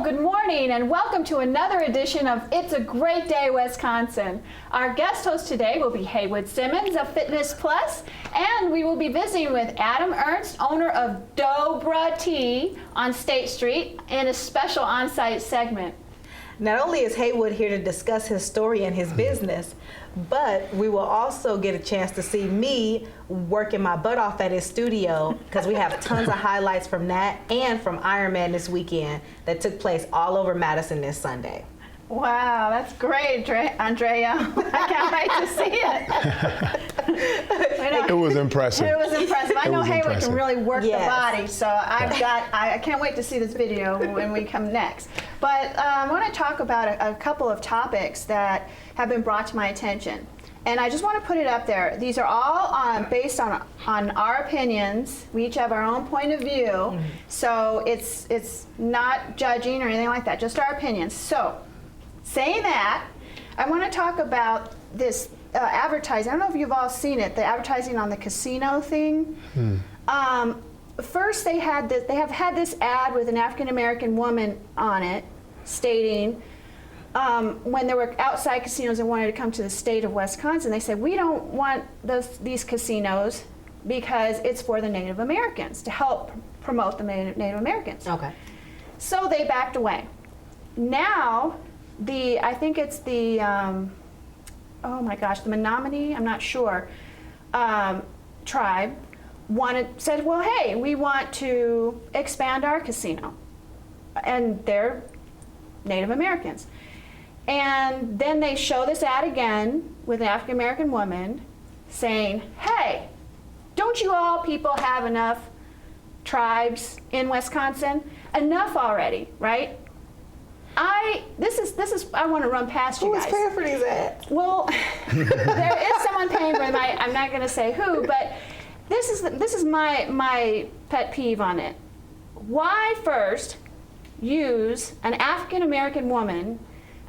good morning and welcome to another edition of It's a Great Day, Wisconsin. Our guest host today will be Haywood Simmons of Fitness Plus, and we will be visiting with Adam Ernst, owner of Dobra Tea on State Street, in a special on-site segment. Not only is Haywood here to discuss his story and his business, but we will also get a chance to see me working my butt off at his studio, because we have tons of highlights from that and from Ironman this weekend that took place all over Madison this Sunday. Wow, that's great, Andrea. I can't wait to see it. It was impressive. It was impressive. I know Haywood impressive. can really work Yes. the body, so I can't wait to see this video when we come next. But I want to talk about a couple of topics that have been brought to my attention. And I just want to put it up there. These are all based on our opinions. We each have our own point of view. Mm-hmm. So it's not judging or anything like that, just our opinions. So, saying that, I want to talk about this advertising. I don't know if you've all seen it, the advertising on the casino thing. First, they have had this ad with an African-American woman on it stating when there were outside casinos that wanted to come to the state of Wisconsin, they said, we don't want these casinos because it's for the Native Americans, to help promote the Native Americans. Okay. So they backed away. Now, I think it's the, oh my gosh, the Menominee, I'm not sure, tribe said, well, hey, we want to expand our casino. And they're Native Americans. And then they show this ad again with an African-American woman saying, hey, don't you all people have enough tribes in Wisconsin? Enough already, right? I want to run past you guys. Who's paying for these ads? Well, there is someone paying for them. I'm not going to say who, but this is my pet peeve on it. Why first use an African-American woman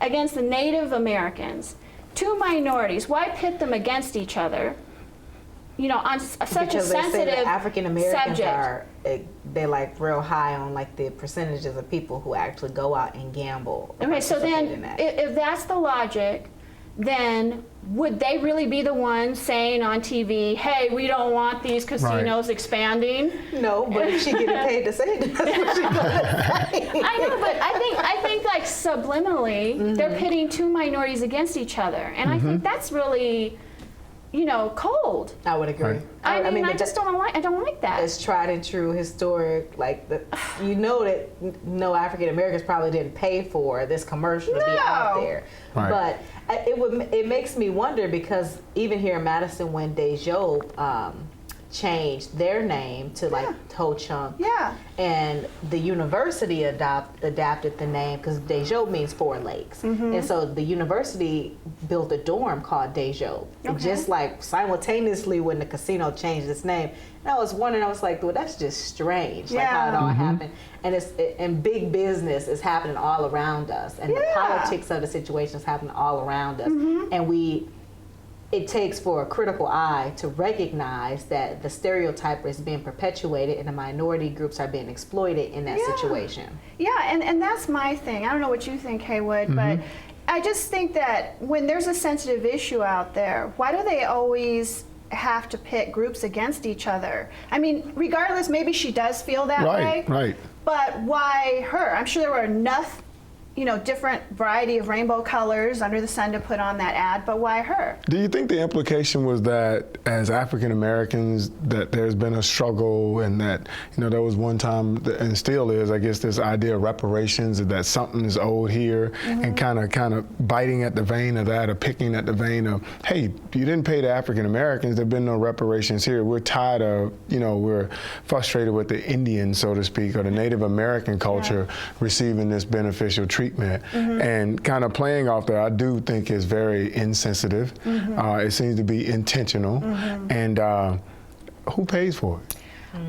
against the Native Americans, two minorities? Why pit them against each other? You know, on such a sensitive African Americans subject. They're like real high on like the percentages of people who actually go out and gamble. Okay, so then if that's the logic, then would they really be the ones saying on TV, hey, we don't want these casinos expanding? No, but if she getting paid to say it, that's what she's gonna say. I know, but I think like subliminally, they're pitting two minorities against each other. And I think that's really, you know, cold. I would agree. Right. I mean, I just don't like that. It's tried and true historic, like you know that no African Americans probably didn't pay for this commercial to be out there. Right. But it makes me wonder, because even here in Madison, when Dejo changed their name to like Ho Chunk, and the university adapted the name because Dejo means four lakes, and so the university built a dorm called Dejo, just like simultaneously when the casino changed its name. And I was wondering, I was like, well, that's just strange, like how it all happened. And and big business is happening all around us, and the politics of the situation is happening all around us, and it takes for a critical eye to recognize that the stereotype is being perpetuated and the minority groups are being exploited in that situation. Yeah, and that's my thing. I don't know what you think, Haywood, but I just think that when there's a sensitive issue out there, why do they always have to pit groups against each other? I mean, regardless, maybe she does feel that way. Right. But why her? I'm sure there were enough, you know, different variety of rainbow colors under the sun to put on that ad, but why her? Do you think the implication was that as African Americans that there's been a struggle, and that, you know, there was one time, and still is, I guess, this idea of reparations, that something is owed here, and kind of biting at the vein of that, or picking at the vein of, hey, you didn't pay the African Americans, there've been no reparations here. We're tired of, you know, we're frustrated with the Indian, so to speak, or the Native American culture receiving this beneficial treatment. And kind of playing off that, I do think is very insensitive. It seems to be intentional. And who pays for it?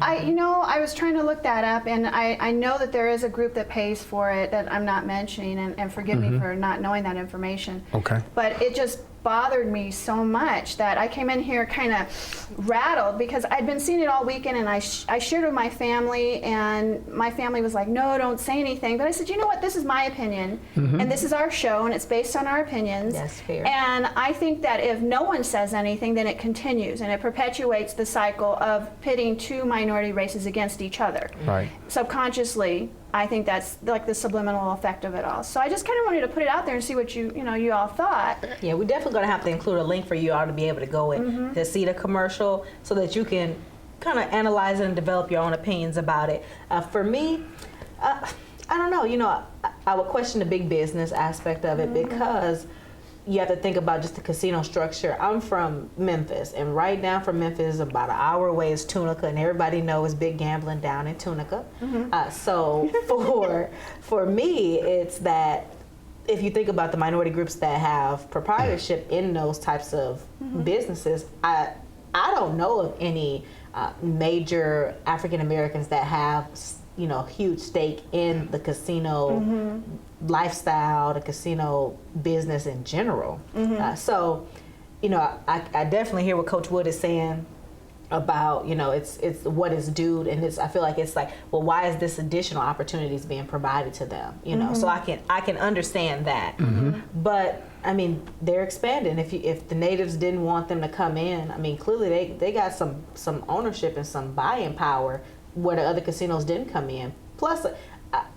I was trying to look that up, and I know that there is a group that pays for it that I'm not mentioning, and forgive me for not knowing that information. Okay. But it just bothered me so much that I came in here kind of rattled because I'd been seeing it all weekend, and I shared with my family, and my family was like, no, don't say anything. But I said, you know what, this is my opinion, and this is our show, and it's based on our opinions. That's fair. And I think that if no one says anything, then it continues, and it perpetuates the cycle of pitting two minority races against each other. Right. Subconsciously, I think that's like the subliminal effect of it all. So I just kind of wanted to put it out there and see what you all thought. Yeah, we're definitely going to have to include a link for you all to be able to go and to see the commercial so that you can kind of analyze it and develop your own opinions about it. For me, I don't know. I would question the big business aspect of it because you have to think about just the casino structure. I'm from Memphis, and right down from Memphis, about an hour away is Tunica, and everybody knows big gambling down in Tunica. So for me, it's that if you think about the minority groups that have proprietorship in those types of businesses, I don't know of any major African Americans that have huge stake in the casino lifestyle, the casino business in general. So, I definitely hear what Coach Wood is saying about, it's what is due, and I feel like it's like, well, why is this additional opportunities being provided to them? So I can understand that. But I mean, they're expanding. If the natives didn't want them to come in, I mean, clearly they got some ownership and some buying power where the other casinos didn't come in. Plus,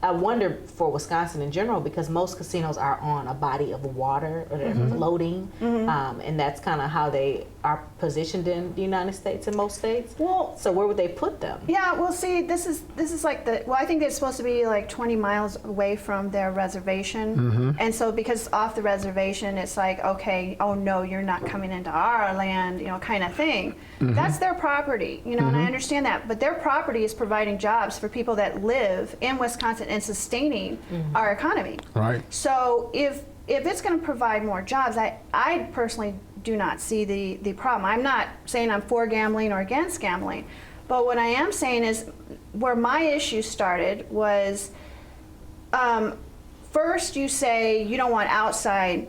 I wonder for Wisconsin in general, because most casinos are on a body of water, or they're floating, and that's kind of how they are positioned in the United States in most states. Well, so where would they put them? Yeah, well, see, this is like I think they're supposed to be like 20 miles away from their reservation, and so because off the reservation, it's like, okay, oh no, you're not coming into our land, kind of thing. That's their property, and I understand that, but their property is providing jobs for people that live in Wisconsin and sustaining our economy. Right. So if it's going to provide more jobs, I personally do not see the problem. I'm not saying I'm for gambling or against gambling, but what I am saying is where my issue started was first you say you don't want outside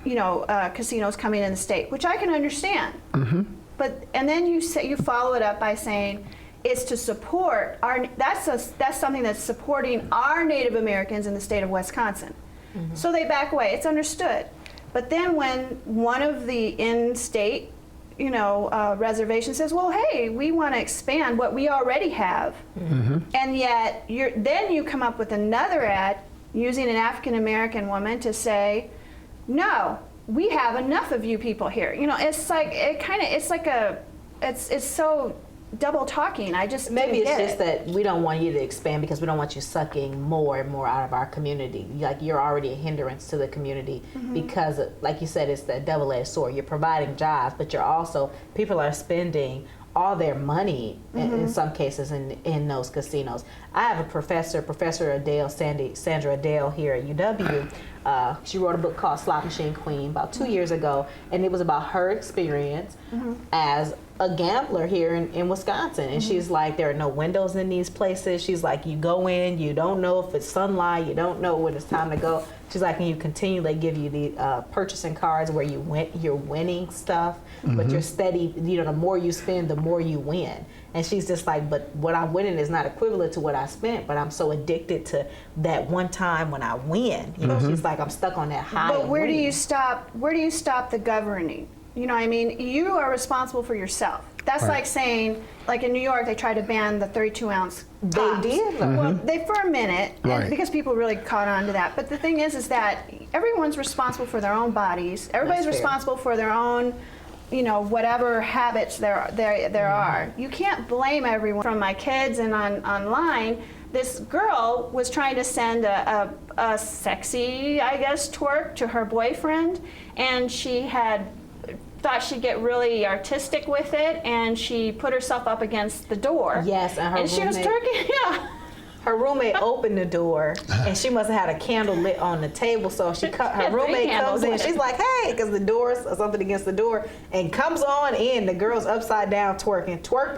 casinos coming in the state, which I can understand. And then you follow it up by saying it's to support that's something that's supporting our Native Americans in the state of Wisconsin. So they back away. It's understood. But then when one of the in-state, reservations says, well, hey, we want to expand what we already have, and yet then you come up with another ad using an African American woman to say, no, we have enough of you people here. It's like it's so double talking. I just maybe it's just it. that we don't want you to expand because we don't want you sucking more and more out of our community. Like, you're already a hindrance to the community because, like you said, it's that double-edged sword. You're providing jobs, but you're also, people are spending all their money in some cases in those casinos. I have a professor, Professor Sandra Adele here at UW. She wrote a book called Slot Machine Queen about 2 years ago, and it was about her experience as a gambler here in Wisconsin. And she's like, there are no windows in these places. She's like, you go in, you don't know if it's sunlight, you don't know when it's time to go. She's like, and you continue, they give you the purchasing cards where you're winning stuff, but you're steady, the more you spend, the more you win. And she's just like, but what I'm winning is not equivalent to what I spent, but I'm so addicted to that one time when I win. She's like, I'm stuck on that high. But where do you stop the governing? You are responsible for yourself. That's like saying, like in New York, they tried to ban the 32-ounce pops. They did. Well, for a minute, Right. because people really caught on to that. But the thing is that everyone's responsible for their own bodies. Everybody's responsible for their own, whatever habits there are. You can't blame everyone. From my kids and online, this girl was trying to send a sexy, I guess, twerk to her boyfriend, and she had thought she'd get really artistic with it, and she put herself up against the door. Yes, and she was twerking. Yeah. Her roommate opened the door, and she must have had a candle lit on the table. So her roommate comes in. She's like, "Hey," because the door's something against the door, and comes on in. The girl's upside down twerked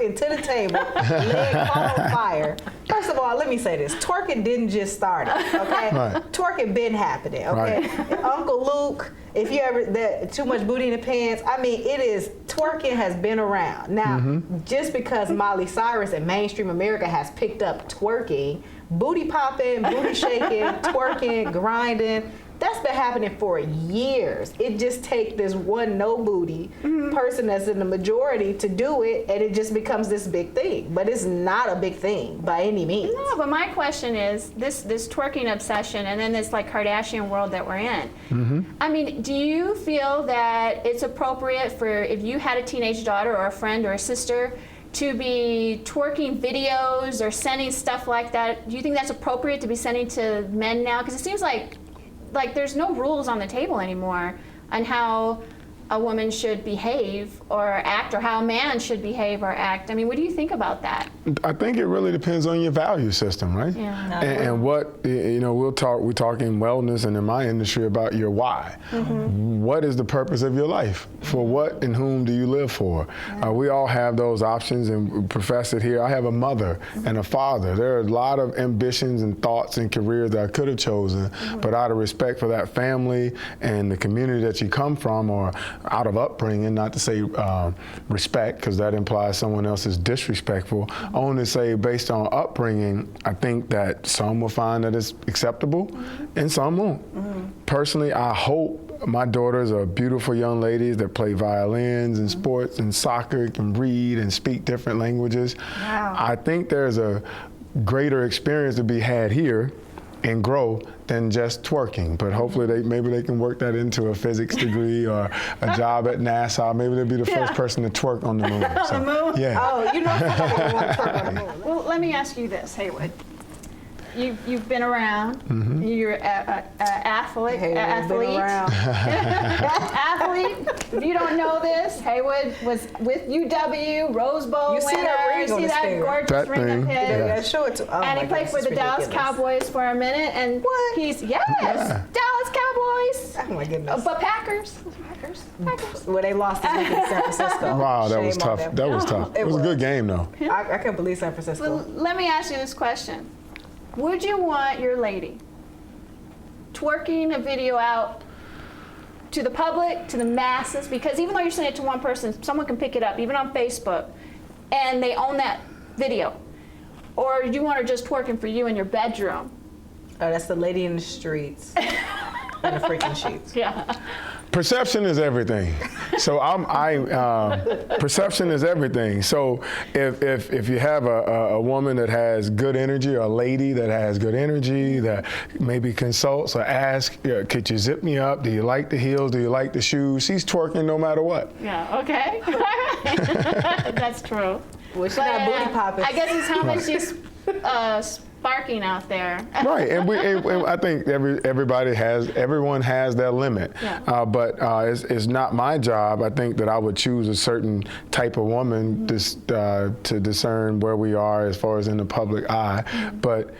into the table, leg caught on fire. First of all, let me say this: twerking didn't just start it, okay? Right. Twerking been happening, okay? Right. Uncle Luke if you ever too much booty in the pants, I mean, twerking has been around. Now, just because Miley Cyrus and mainstream America has picked up twerking, booty popping, booty shaking, twerking, grinding, that's been happening for years. It just takes this one no booty person that's in the majority to do it, and it just becomes this big thing. But it's not a big thing by any means. No, but my question is this twerking obsession and then this like Kardashian world that we're in. I mean, do you feel that it's appropriate for if you had a teenage daughter or a friend or a sister to be twerking videos or sending stuff like that? Do you think that's appropriate to be sending to men now? Because it seems like there's no rules on the table anymore on how a woman should behave or act, or how a man should behave or act. I mean, what do you think about that? I think it really depends on your value system, right? Yeah. And what, you know, we're talking wellness and in my industry about your why. What is the purpose of your life? For what and whom do you live for? We all have those options, and we profess it here. I have a mother and a father. There are a lot of ambitions and thoughts and careers that I could have chosen, but out of respect for that family and the community that you come from, or out of upbringing, not to say respect, because that implies someone else is disrespectful. I only say based on upbringing, I think that some will find that it's acceptable and some won't. Personally, I hope my daughters are beautiful young ladies that play violins and sports and soccer, can read and speak different languages. Wow. I think there's a greater experience to be had here and grow than just twerking. But hopefully maybe they can work that into a physics degree or a job at NASA. Maybe they'll be the first person to twerk on the moon. On the moon? Yeah. Oh, you know somebody want to twerk on the moon. Well, let me ask you this, Haywood. You've been around. You're an athlete. Been around. Athlete. If you don't know this, Haywood was with UW, Rose Bowl You see winner. that ring on See his that finger? gorgeous That ring thing, of his. yeah. Show it to. Oh And my he played goodness, for the it's Dallas ridiculous. Cowboys for a minute. And What? Dallas Cowboys. Oh my goodness. But Packers. Well, they lost this week in San Francisco. Wow, that was Shame on tough. them. That was tough. It was a good game, though. I can't believe San Francisco. Well, let me ask you this question. Would you want your lady twerking a video out to the public, to the masses? Because even though you're sending it to one person, someone can pick it up, even on Facebook, and they own that video. Or do you want her just twerking for you in your bedroom? Oh, that's the lady in the streets in the freaking sheets. Yeah. Perception is everything. So perception is everything. So if you have a woman that has good energy, or a lady that has good energy, that maybe consults or asks, could you zip me up? Do you like the heels? Do you like the shoes? She's twerking no matter what. Yeah, okay. That's true. Well, she's not booty popping. I guess it's how much she's sparking out there. Right, and I think everyone has their limit. Yeah. But it's not my job. I think that I would choose a certain type of woman to discern where we are as far as in the public eye. But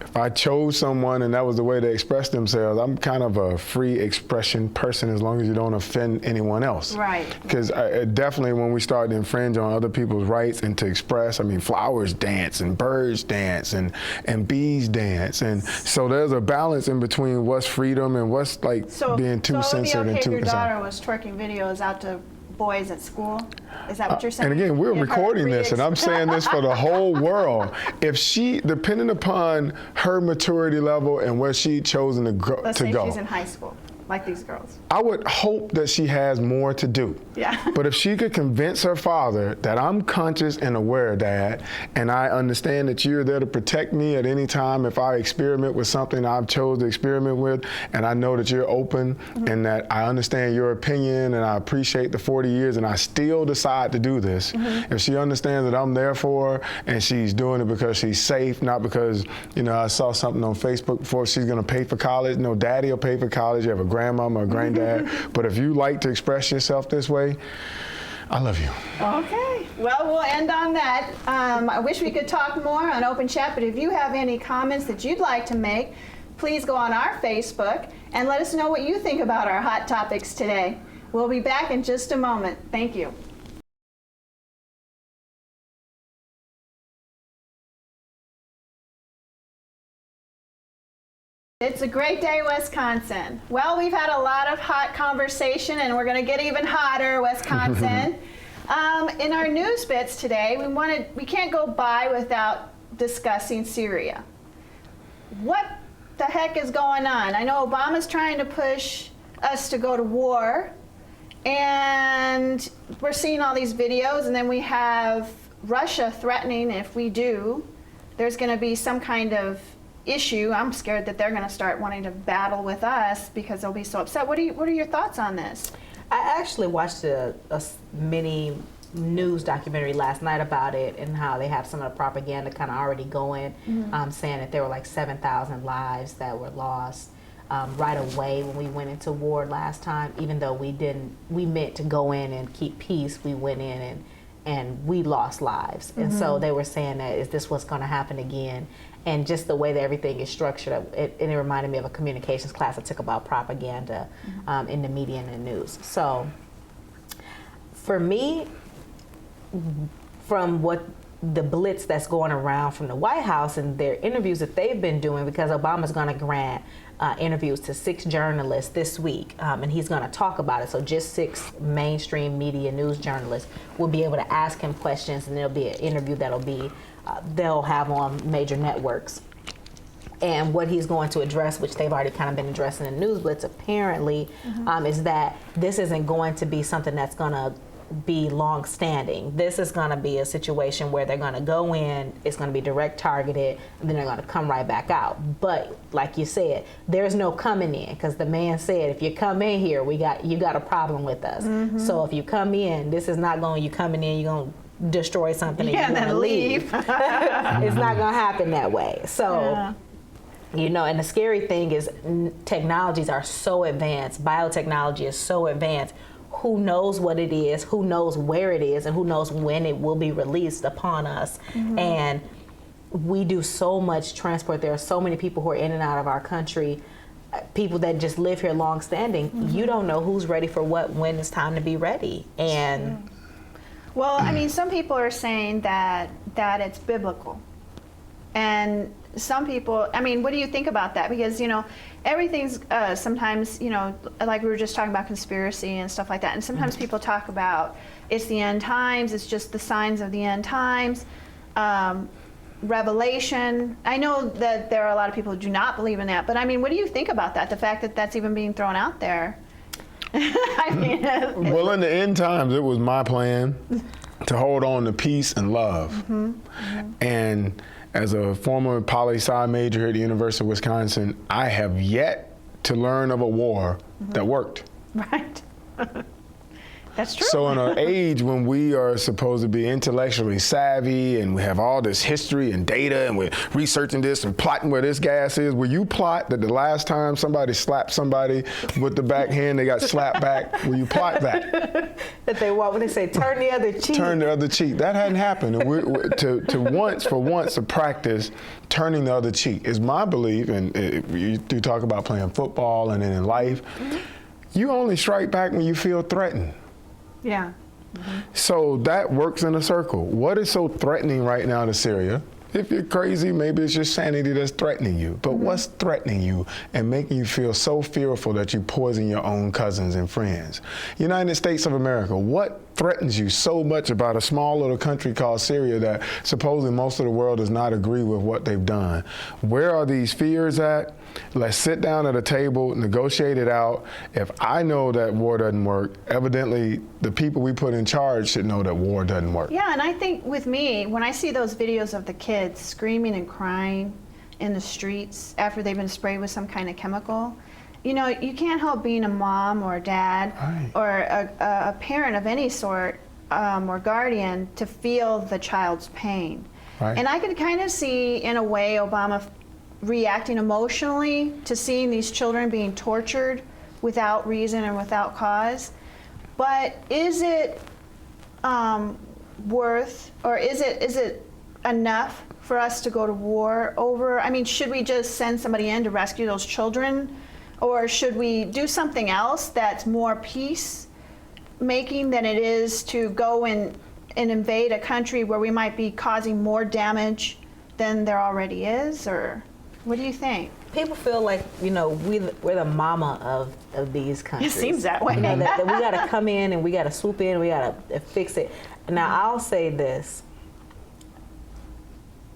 if I chose someone and that was the way they express themselves, I'm kind of a free expression person as long as you don't offend anyone else. Right. Because definitely when we start to infringe on other people's rights and to express, I mean, flowers dance and birds dance and bees dance. And so there's a balance in between what's freedom and what's like being too censored and too your daughter was twerking videos out to boys at school? Is that what you're saying? And again, we're recording this, and I'm saying this for the whole world. If she, depending upon her maturity level and where she chosen to go, Let's say she's in high school, like these girls. I would hope that she has more to do. Yeah. But if she could convince her father that I'm conscious and aware, Dad, and I understand that you're there to protect me at any time if I experiment with something I've chose to experiment with, and I know that you're open and that I understand your opinion and I appreciate the 40 years and I still decide to do this. If she understands that I'm there for her and she's doing it because she's safe, not because, you know, I saw something on Facebook before she's gonna pay for college. No, Daddy will pay for college. You have a grandmama or granddad. But if you like to express yourself this way, I love you. Okay. Well, we'll end on that. I wish we could talk more on Open Chat, but if you have any comments that you'd like to make, please go on our Facebook and let us know what you think about our hot topics today. We'll be back in just a moment. Thank you. It's a great day, Wisconsin. Well, we've had a lot of hot conversation, and we're going to get even hotter, Wisconsin. In our news bits today, we can't go by without discussing Syria. What the heck is going on? I know Obama's trying to push us to go to war, and we're seeing all these videos, and then we have Russia threatening if we do, there's going to be some kind of issue. I'm scared that they're going to start wanting to battle with us because they'll be so upset. What are your thoughts on this? I actually watched a mini news documentary last night about it and how they have some of the propaganda kind of already going, saying that there were like 7,000 lives that were lost right away when we went into war last time. Even though we meant to go in and keep peace, we went in and we lost lives. And so they were saying that, is this what's going to happen again? And just the way that everything is structured, it reminded me of a communications class I took about propaganda in the media and the news. So for me, from what the blitz that's going around from the White House and their interviews that they've been doing, because Obama's going to grant interviews to 6 journalists this week, and he's going to talk about it. So just 6 mainstream media news journalists will be able to ask him questions, and there'll be an interview that'll be they'll have on major networks. And what he's going to address, which they've already kind of been addressing in News Blitz apparently, is that this isn't going to be something that's going to be long-standing. This is going to be a situation where they're going to go in, it's going to be direct targeted, and then they're going to come right back out. But like you said, there's no coming in, because the man said, if you come in here, you got a problem with us. So if you come in, this is not going, you coming in, you're going to destroy something and you're going to leave. It's not going to happen that way. So, you know, and the scary thing is technologies are so advanced, biotechnology is so advanced. Who knows what it is, who knows where it is, and who knows when it will be released upon us. And we do so much transport. There are so many people who are in and out of our country, people that just live here long standing. You don't know who's ready for what when it's time to be ready. And well, I mean, some people are saying that it's biblical. And some people, I mean, what do you think about that? Because, you know, everything's sometimes, you know, like we were just talking about conspiracy and stuff like that. And sometimes people talk about it's the end times, it's just the signs of the end times, Revelation. I know that there are a lot of people who do not believe in that. But, I mean, what do you think about that? The fact that that's even being thrown out there? I mean, well, in the end times, it was my plan to hold on to peace and love. And as a former poli-sci major here at the University of Wisconsin, I have yet to learn of a war that worked. Right. That's true. So in an age when we are supposed to be intellectually savvy and we have all this history and data and we're researching this and plotting where this gas is, will you plot that the last time somebody slapped somebody with the backhand, they got slapped back? Will you plot that? That they want when they say turn the other cheek. Turn the other cheek. That hadn't happened. And for once to practice turning the other cheek is my belief. And you talk about playing football and then in life, you only strike back when you feel threatened. Yeah. So that works in a circle. What is so threatening right now to Syria? If you're crazy, maybe it's your sanity that's threatening you. But what's threatening you and making you feel so fearful that you poison your own cousins and friends? United States of America, what threatens you so much about a small little country called Syria that supposedly most of the world does not agree with what they've done? Where are these fears at? Let's sit down at a table, negotiate it out. If I know that war doesn't work, evidently the people we put in charge should know that war doesn't work. Yeah, and I think with me, when I see those videos of the kids screaming and crying in the streets after they've been sprayed with some kind of chemical, you know, you can't help being a mom or a dad or a parent of any sort or guardian to feel the child's pain. And I could kind of see, in a way, Obama reacting emotionally to seeing these children being tortured without reason and without cause. But is it worth, or is it enough for us to go to war over? I mean, should we just send somebody in to rescue those children? Or should we do something else that's more peace-making than it is to go and invade a country where we might be causing more damage than there already is? Or What do you think? People feel like, we're the mama of these countries. It seems that way. That we got to come in and we got to swoop in, we got to fix it. Now, I'll say this,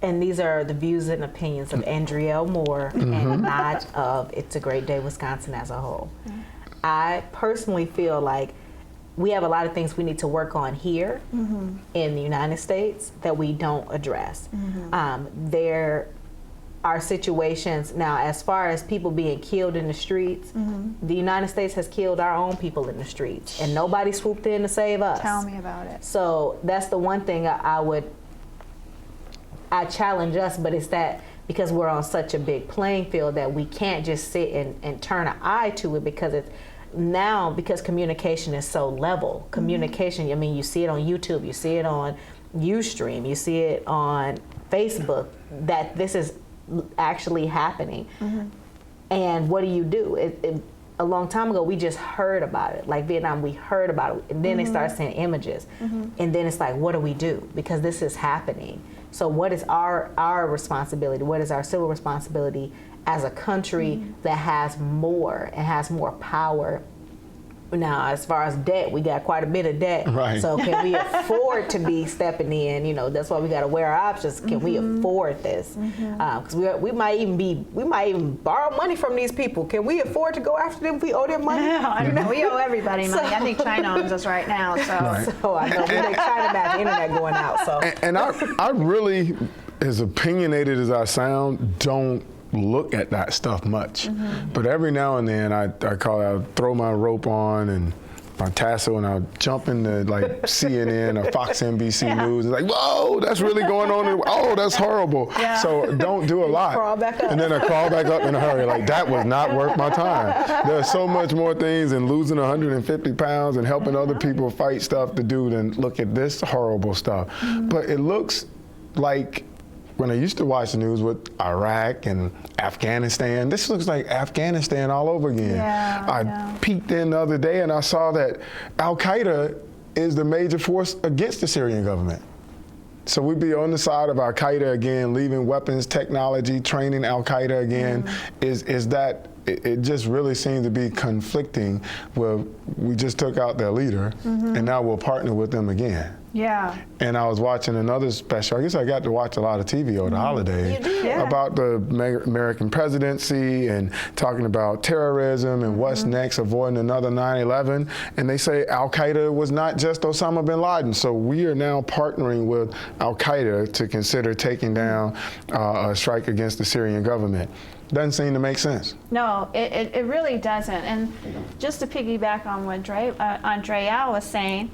and these are the views and opinions of Andreall Moore and not of It's a Great Day, Wisconsin as a whole. I personally feel like we have a lot of things we need to work on here in the United States that we don't address. There are situations now, as far as people being killed in the streets, the United States has killed our own people in the streets, and nobody swooped in to save us. Tell me about it. So that's the one thing I challenge us, but it's that because we're on such a big playing field that we can't just sit and turn an eye to it, because it's now, because communication is so level. Communication, I mean, you see it on YouTube, you see it on Ustream, you see it on Facebook, that this is actually happening. And what do? A long time ago, we just heard about it. Like Vietnam, we heard about it, and then they started seeing images, and then it's like, what do we do? Because this is happening. So what is our responsibility? What is our civil responsibility as a country that has more and has more power? Now, as far as debt, we got quite a bit of debt. Right. So can we afford to be stepping in? That's why we got to wear our options. Can we afford this? Because we might even borrow money from these people. Can we afford to go after them if we owe them money? No, I don't know. We owe everybody money. I think China owns us right now. So, So I know we think China back, the internet going out. So And I really, as opinionated as I sound, don't look at that stuff much. But every now and then I throw my rope on and my tassel, and I'll jump into like CNN or Fox NBC News, and like, whoa, that's really going on. Oh, that's horrible. So don't do a lot. Crawl back up. And then I crawl back up in a hurry. Like, that was not worth my time. There's so much more things in losing 150 pounds and helping other people fight stuff to do than look at this horrible stuff. But it looks like, when I used to watch the news with Iraq and Afghanistan, this looks like Afghanistan all over again. I peeked in the other day and I saw that Al-Qaeda is the major force against the Syrian government. So we'd be on the side of Al-Qaeda again, leaving weapons technology, training Al-Qaeda again. It just really seems to be conflicting, where we just took out their leader and now we'll partner with them again. And I was watching another special. I guess I got to watch a lot of TV over the holidays about the American presidency and talking about terrorism and what's next, avoiding another 9/11. And they say Al-Qaeda was not just Osama bin Laden. So we are now partnering with Al-Qaeda to consider taking down a strike against the Syrian government. Doesn't seem to make sense. No, it really doesn't. And just to piggyback on what Andreall was saying,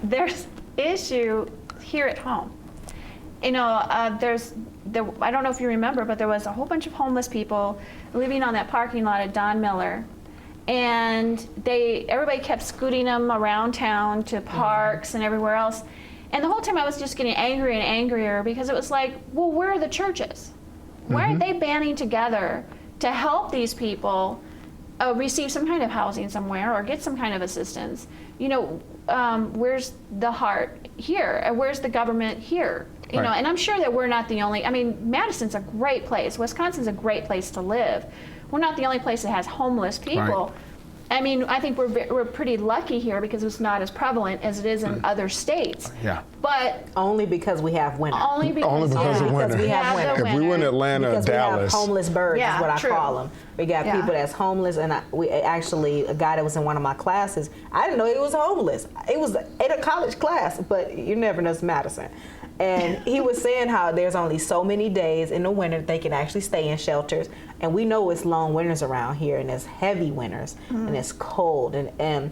there's issue here at home. I don't know if you remember, but there was a whole bunch of homeless people living on that parking lot at Don Miller, and everybody kept scooting them around town to parks and everywhere else. And the whole time I was just getting angrier and angrier, because it was like, well, where are the churches? Why aren't they banding together to help these people receive some kind of housing somewhere or get some kind of assistance? Where's the heart here? Where's the government here? You know, and I'm sure that we're not the only. I mean, Madison's a great place. Wisconsin's a great place to live. We're not the only place that has homeless people. I mean, I think we're pretty lucky here because it's not as prevalent as it is in other states. But only because we have winter. Only because of winter. We have winter. If we were in Atlanta, because Dallas, we have homeless birds is what I call them. We got people that's homeless, and we actually, a guy that was in one of my classes, I didn't know he was homeless. It was in a college class, but you never know, it's Madison. And he was saying how there's only so many days in the winter that they can actually stay in shelters. And we know it's long winters around here, and it's heavy winters, and it's cold. And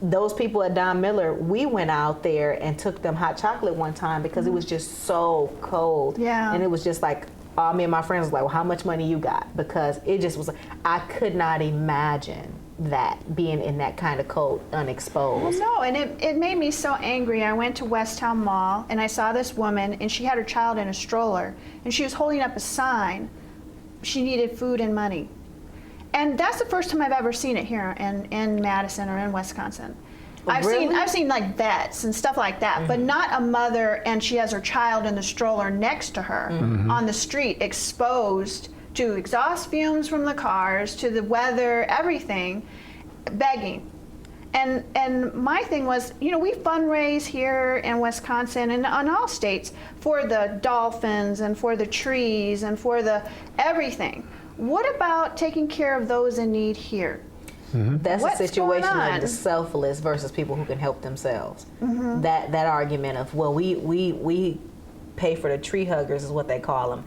those people at Don Miller, we went out there and took them hot chocolate one time because it was just so cold. And it was just like, me and my friends was like, well, how much money you got? Because it just was, I could not imagine that being in that kind of cold unexposed. Well, no, and it made me so angry. I went to Westtown Mall and I saw this woman, and she had her child in a stroller, and she was holding up a sign. She needed food and money. And that's the first time I've ever seen it here in Madison or in Wisconsin. I've seen like vets and stuff like that, but not a mother and she has her child in the stroller next to her on the street, exposed to exhaust fumes from the cars, to the weather, everything, begging. And my thing was, you know, we fundraise here in Wisconsin and in all states for the dolphins and for the trees and for the everything. What about taking care of those in need here? That's What's a situation going on? of the selfless versus people who can help themselves. That argument of, well, we pay for the tree huggers is what they call them.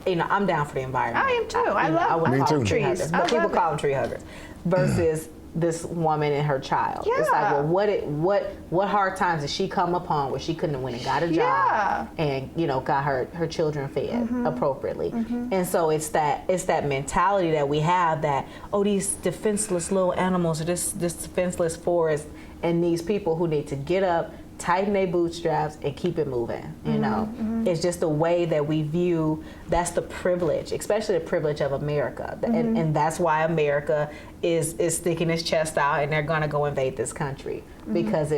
You know, I'm down for the environment. I am too. I love trees. But people call them tree huggers. Versus this woman and her child. Yeah. It's like, well, what hard times did she come upon where she couldn't have went and got a job and, you know, got her children fed appropriately. And so it's that mentality that we have that, oh, these defenseless little animals or this defenseless forest, and these people who need to get up, tighten their bootstraps and keep it moving. You know, it's just the way that we view. That's the privilege, especially the privilege of America, and that's why America is sticking its chest out and they're gonna go invade this country because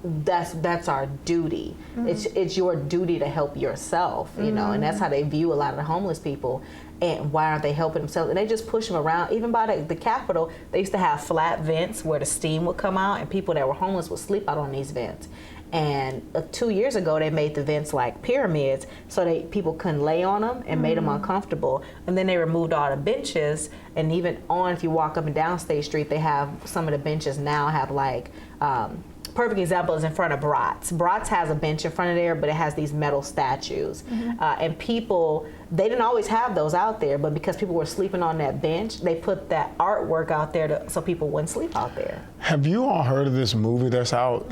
that's our duty. It's your duty to help yourself. You know, and that's how they view a lot of the homeless people. And why aren't they helping themselves? And they just push them around. Even by the Capitol, they used to have flat vents where the steam would come out and people that were homeless would sleep out on these vents. And 2 years ago, they made the vents like pyramids so people couldn't lay on them and made them uncomfortable. And then they removed all the benches. And even if you walk up and down State Street, they have some of the benches now have like, perfect example is in front of Bratz. Bratz has a bench in front of there, but it has these metal statues. And people, they didn't always have those out there, but because people were sleeping on that bench, they put that artwork out there so people wouldn't sleep out there. Have you all heard of this movie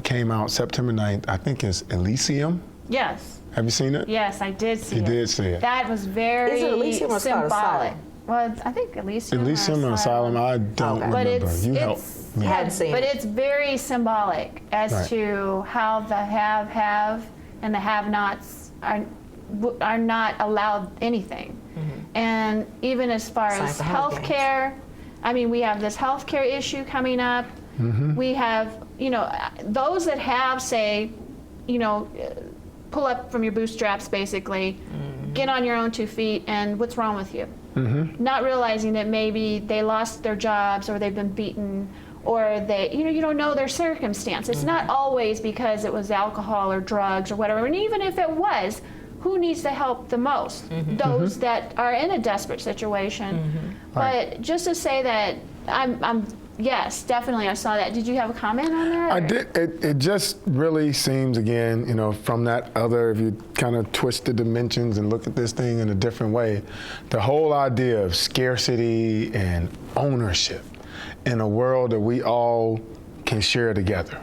came out September 9th? I think it's Elysium. Yes. Have you seen it? Yes, I did see it. You did see it. That was very Is it Elysium or symbolic. Asylum? Well, I think Elysium. Elysium or Asylum, I don't But remember. You help me. Hadn't seen but it. it's very symbolic as to how the have and the have-nots are not allowed anything. And even as far It's like as the health healthcare, I mean, we have this healthcare issue coming up. We have, you know, those that have, say, you know, pull up from your bootstraps, basically, get on your own 2 feet, and what's wrong with you? Not realizing that maybe they lost their jobs or they've been beaten or they, you don't know their circumstance. It's not always because it was alcohol or drugs or whatever. And even if it was, who needs to help the most? Those that are in a desperate situation. But just to say that yes, definitely I saw that. Did you have a comment on that? I did. It just really seems, again, from that other, if you kind of twist the dimensions and look at this thing in a different way, the whole idea of scarcity and ownership in a world that we all can share together.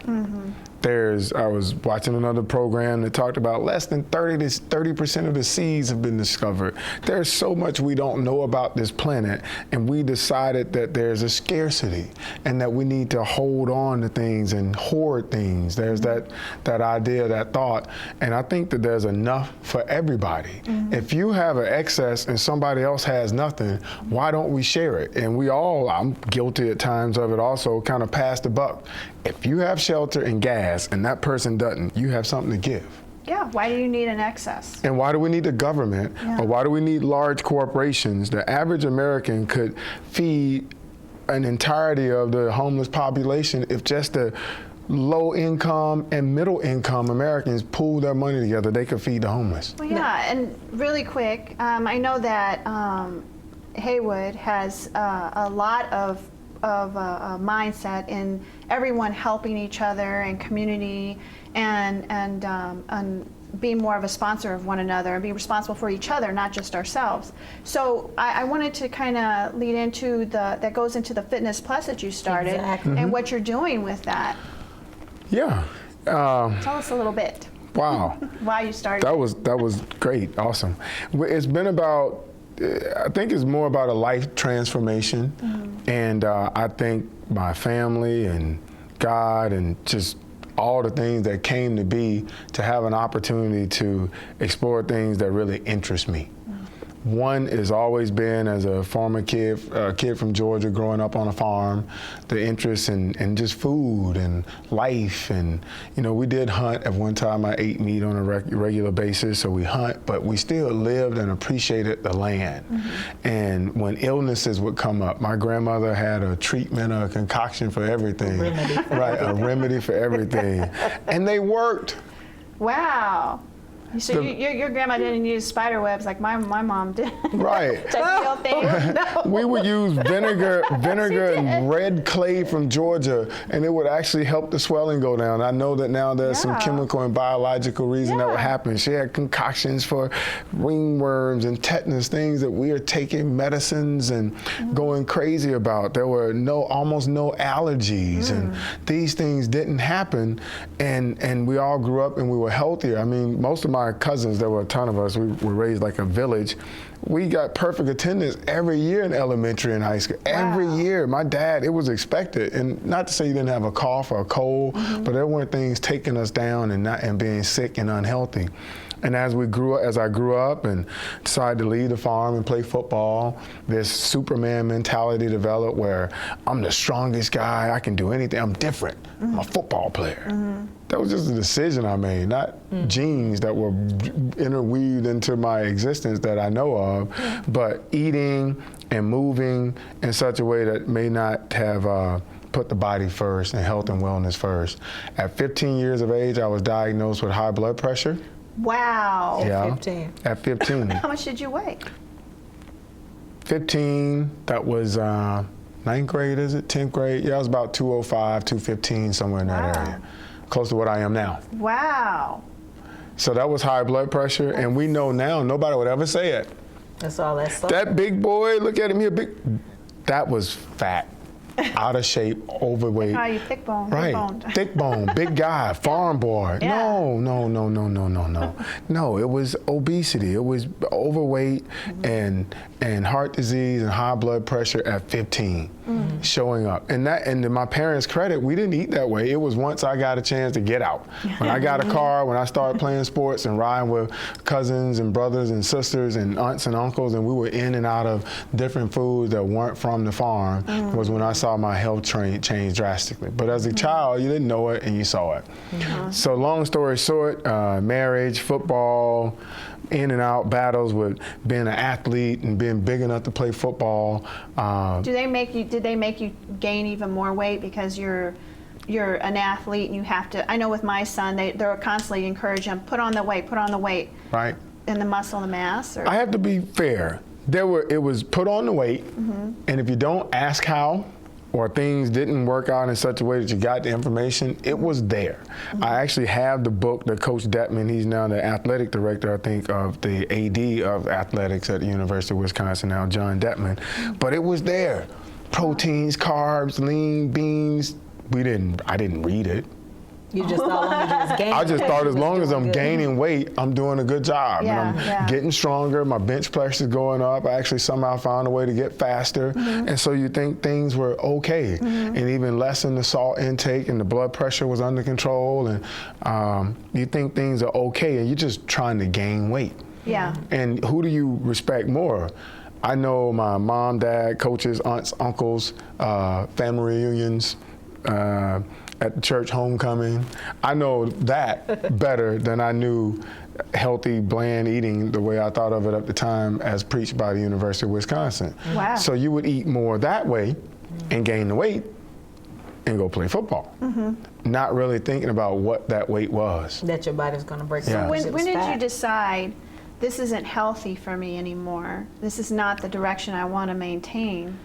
I was watching another program that talked about less than 30% of the seas have been discovered. There's so much we don't know about this planet, and we decided that there's a scarcity and that we need to hold on to things and hoard things. There's that idea, that thought, and I think that there's enough for everybody. If you have an excess and somebody else has nothing, why don't we share it? And I'm guilty at times of it also, kind of pass the buck. If you have shelter and gas and that person doesn't, you have something to give. Yeah, why do you need an excess? And why do we need the government, or why do we need large corporations? The average American could feed an entirety of the homeless population if just the low income and middle income Americans pool their money together, they could feed the homeless. Well, yeah, and really quick, I know that Haywood has a lot of mindset in everyone helping each other and community and being more of a sponsor of one another and be responsible for each other, not just ourselves. So I wanted to kind of lead into that goes into the Fitness Plus that you started and what you're doing with that. Yeah. Tell us a little bit. Wow. Why you started. That was great. Awesome. It's been about, I think it's more about a life transformation. And I think my family and God and just all the things that came to be to have an opportunity to explore things that really interest me. One has always been, as a former kid from Georgia growing up on a farm, the interest in just food and life. And, you know, we did hunt. At one time I ate meat on a regular basis, so we hunt, but we still lived and appreciated the land. And when illnesses would come up, my grandmother had a treatment, a concoction for everything. Right, a remedy for everything. And they worked. Wow. So your grandma didn't use spider webs like my mom did. Right. Type of thing. No. We would use vinegar and red clay from Georgia, and it would actually help the swelling go down. I know that now there's some chemical and biological reason that would happen. She had concoctions for ringworms and tetanus, things that we are taking medicines and going crazy about. There were almost no allergies, and these things didn't happen, and we all grew up and we were healthier. I mean, most of my cousins, there were a ton of us, we were raised like a village. We got perfect attendance every year in elementary and high school. Every year. My dad, it was expected. And not to say you didn't have a cough or a cold, but there weren't things taking us down and being sick and unhealthy. And as I grew up and decided to leave the farm and play football, this Superman mentality developed where I'm the strongest guy, I can do anything, I'm different, I'm a football player. That was just a decision I made, not genes that were interweaved into my existence that I know of, but eating and moving in such a way that may not have put the body first and health and wellness first. At 15 years of age, I was diagnosed with high blood pressure. Wow. At 15. At 15. How much did you weigh? 15, that was 9th grade, is it? 10th grade? Yeah, I was about 205, 215, somewhere in that area. Close to what I am now. Wow. So that was high blood pressure, and we know now nobody would ever say it. That's all that stuff. That big boy, look at him here, that was fat. Out of shape, overweight. How you thick bone, right? Thick bone, big guy, farm boy. Yeah. No, it was obesity. It was overweight and heart disease and high blood pressure at 15 showing up. And to my parents' credit, we didn't eat that way. It was once I got a chance to get out. When I got a car, when I started playing sports and riding with cousins and brothers and sisters and aunts and uncles, and we were in and out of different foods that weren't from the farm, was when I saw my health change drastically. But as a child, you didn't know it and you saw it. So long story short, marriage, football, in and out battles with being an athlete and being big enough to play football. Did they make you gain even more weight because you're an athlete and you have to? I know with my son, they're constantly encouraging him, put on the weight, right? And the muscle, the mass. Or? I have to be fair. It was put on the weight, and if you don't ask how, or things didn't work out in such a way that you got the information, it was there. I actually have the book that Coach Detman, he's now the athletic director, I think, of the AD of athletics at the University of Wisconsin now, John Detman. But it was there. Proteins, carbs, lean, beans. I didn't read it. You just thought as long as you was gaining I just thought as long as I'm good. gaining weight, I'm doing a good job. Yeah, and I'm getting stronger, my bench press is going up. I actually somehow found a way to get faster. And so you think things were okay. And even lessen the salt intake and the blood pressure was under control. And you think things are okay and you're just trying to gain weight. Yeah. And who do you respect more? I know my mom, dad, coaches, aunts, uncles, family reunions, at the church homecoming. I know that better than I knew healthy, bland eating the way I thought of it at the time as preached by the University of Wisconsin. Wow. So you would eat more that way and gain the weight and go play football. Not really thinking about what that weight was. That your body's going to break Yeah. down. When did you decide this isn't healthy for me anymore? This is not the direction I want to maintain.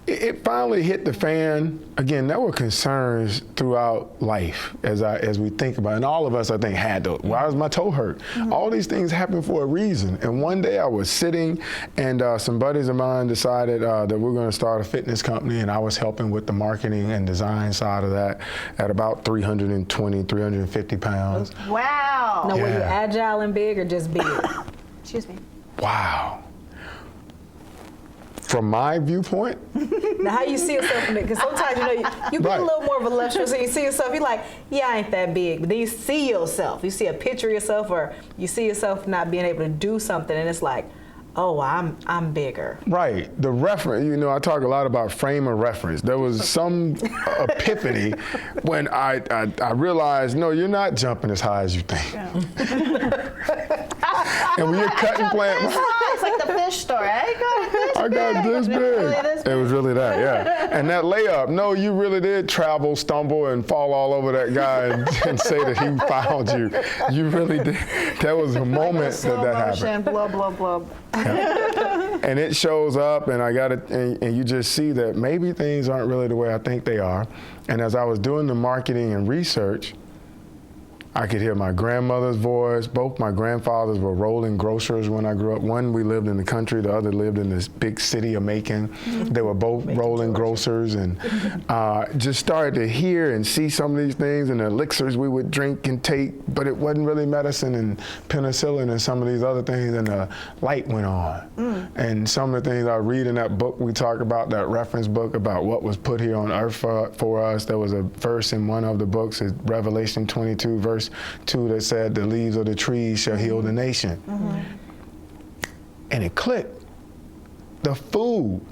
It finally hit the fan. Again, there were concerns throughout life as we think about it. And all of us, I think, had those. Why does my toe hurt? All these things happen for a reason. And one day I was sitting and some buddies of mine decided that we're going to start a fitness company, and I was helping with the marketing and design side of that at about 320, 350 pounds. Wow. Now, were you Yeah. agile and big or just big? Excuse me. Wow. From my viewpoint, Now, how you see yourself in it? Because sometimes, you be Right. a little more voluptuous and you see yourself, you're like, yeah, I ain't that big. But then you see yourself. You see a picture of yourself or you see yourself not being able to do something and it's like, oh, I'm bigger. Right. The reference, you know, I talk a lot about frame of reference. There was some epiphany when I realized, no, you're not jumping as high as you think. Yeah. And when you're cutting plants, It's like the fish story. I got this big. It was really that, yeah. And that layup, no, you really did travel, stumble, and fall all over that guy and say that he found you. You really did. That was a moment that happened. Blub, blub, blub. Yeah. And it shows up, and I got it, and you just see that maybe things aren't really the way I think they are. And as I was doing the marketing and research, I could hear my grandmother's voice. Both my grandfathers were rolling grocers when I grew up. One, we lived in the country. The other lived in this big city of Macon. They were both rolling grocers, and just started to hear and see some of these things and the elixirs we would drink and take, but it wasn't really medicine and penicillin and some of these other things, and the light went on. And some of the things I read in that book we talk about, that reference book about what was put here on earth for us, there was a verse in one of the books, Revelation 22, verse 2, that said, the leaves of the trees shall heal the nation. And it clicked. The food,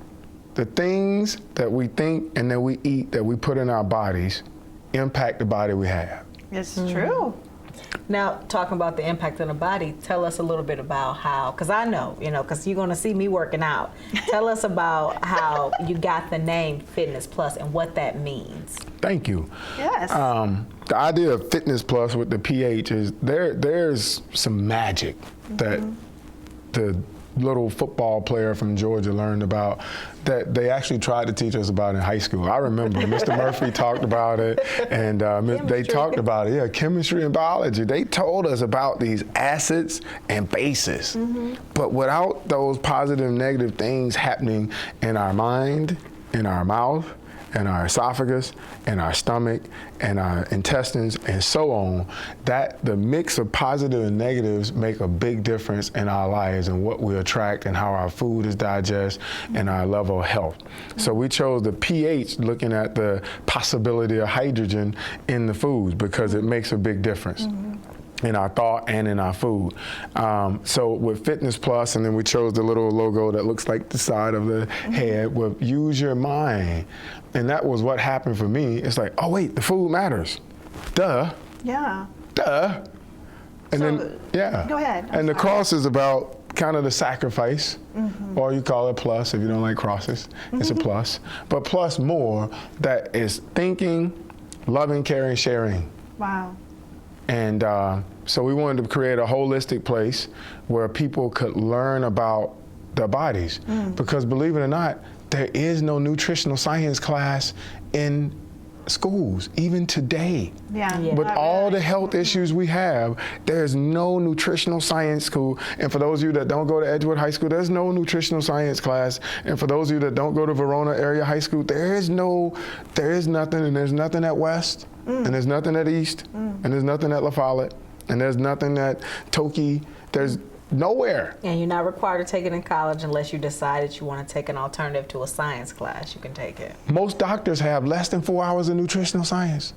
the things that we think and that we eat, that we put in our bodies, impact the body we have. It's true. Now, talking about the impact on the body, tell us a little bit about how, because I know, you know, because you're going to see me working out. Tell us about how you got the name Fitness Plus and what that means. Thank you. Yes. The idea of Fitness Plus with the PH is there's some magic that the little football player from Georgia learned about, that they actually tried to teach us about in high school. I remember Mr. Murphy talked about it, and they talked about it. Yeah, chemistry and biology. They told us about these acids and bases, but without those positive and negative things happening in our mind, in our mouth, and our esophagus, and our stomach, and our intestines, and so on, that the mix of positive and negatives make a big difference in our lives and what we attract and how our food is digested and our level of health. So we chose the pH, looking at the possibility of hydrogen in the foods, because it makes a big difference in our thought and in our food. So with Fitness Plus, and then we chose the little logo that looks like the side of the head with use your mind. And that was what happened for me. It's like, oh wait, the food matters. Duh. Yeah. Duh. And So, then, yeah. go ahead. And the cross is about kind of the sacrifice, or you call it plus if you don't like crosses. It's a plus. But plus more, that is thinking, loving, caring, sharing. Wow. And so we wanted to create a holistic place where people could learn about their bodies. Because believe it or not, there is no nutritional science class in schools, even today. Yeah. With all the health issues we have, there's no nutritional science school. And for those of you that don't go to Edgewood High School, there's no nutritional science class. And for those of you that don't go to Verona Area High School, there is nothing, and there's nothing at West, and there's nothing at East, and there's nothing at La Follette, and there's nothing at Toki. There's nowhere. And you're not required to take it in college unless you decide that you want to take an alternative to a science class. You can take it. Most doctors have less than 4 hours of nutritional science.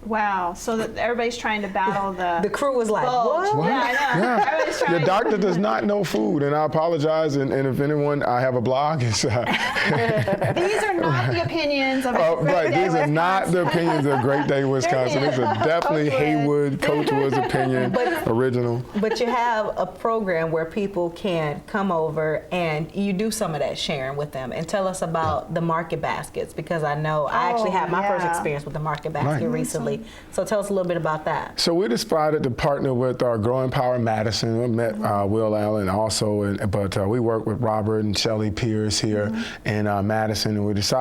Wow. So that everybody's trying to battle the crew was like, bulge. what? Yeah, I know. Yeah. Everybody's trying Your to- doctor does not know food, and I apologize. And if anyone, I have a blog. It's, These are not the opinions of a Great right, Day these are not the Wisconsin. opinions of Great Day Wisconsin. These are definitely Coach Wood. Haywood, Coach Wood's opinion, original. But you have a program where people can come over and you do some of that sharing with them. And tell us about the market baskets, because I know I actually had my first experience with the market basket recently. So tell us a little bit about that. So we decided to partner with our Growing Power Madison. We met Will Allen also, but we work with Robert and Shelley Pierce here in Madison, and we decided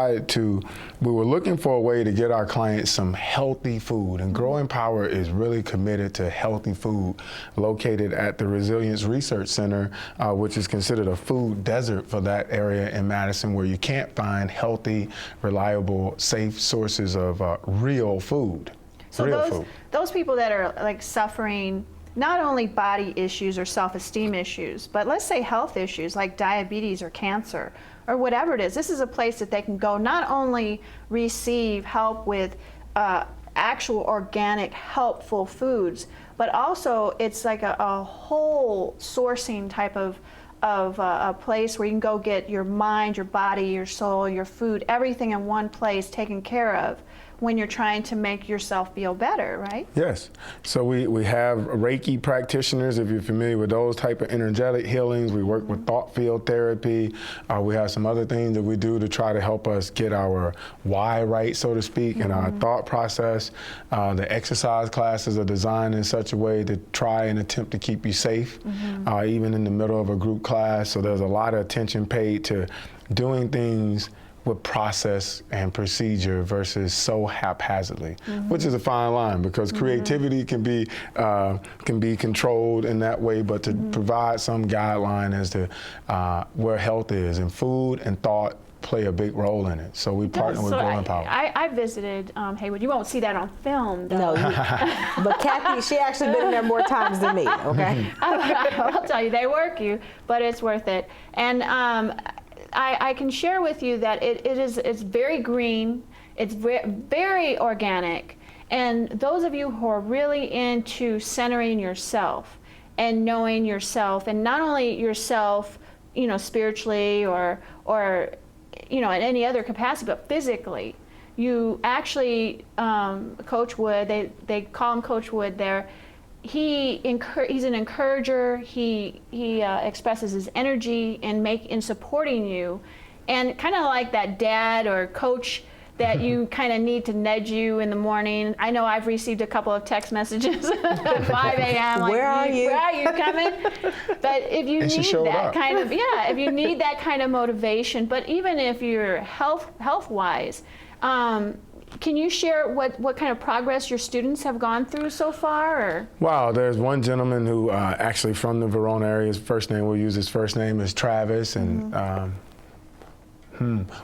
we were looking for a way to get our clients some healthy food, and Growing Power is really committed to healthy food, located at the Resilience Research Center, which is considered a food desert for that area in Madison, where you can't find healthy, reliable, safe sources of real food. So those people that are like suffering not only body issues or self-esteem issues, but let's say health issues like diabetes or cancer or whatever it is, this is a place that they can go not only receive help with actual organic helpful foods, but also it's like a whole sourcing type of a place where you can go get your mind, your body, your soul, your food, everything in one place taken care of when you're trying to make yourself feel better, right? Yes. So we have Reiki practitioners, if you're familiar with those type of energetic healings. We work with thought field therapy. We have some other things that we do to try to help us get our why right, so to speak, and our thought process. The exercise classes are designed in such a way to try and attempt to keep you safe, even in the middle of a group class. So there's a lot of attention paid to doing things with process and procedure versus so haphazardly, which is a fine line, because creativity can be controlled in that way, but to provide some guideline as to where health is, and food and thought play a big role in it. So we partner with Growing Power. I visited Haywood. You won't see that on film, though. No, but Cathy, she actually been there more times than me, okay? I'll tell you, they work you, but it's worth it. And I can share with you that it's very green, it's very organic, and those of you who are really into centering yourself and knowing yourself, and not only yourself, you know, spiritually or you know, in any other capacity, but physically, you actually, Coach Wood, they call him Coach Wood there. He's an encourager. He expresses his energy in supporting you, and kind of like that dad or coach that you kind of need to nudge you in the morning. I know I've received a couple of text messages at 5 a.m. like, Where are you? Where are you coming? But if you need that kind of, if you need that kind of motivation, but even if you're health-wise, can you share what kind of progress your students have gone through so far? Or? Wow, there's one gentleman who actually from the Verona area. His first name, we'll use his first name, is Travis, and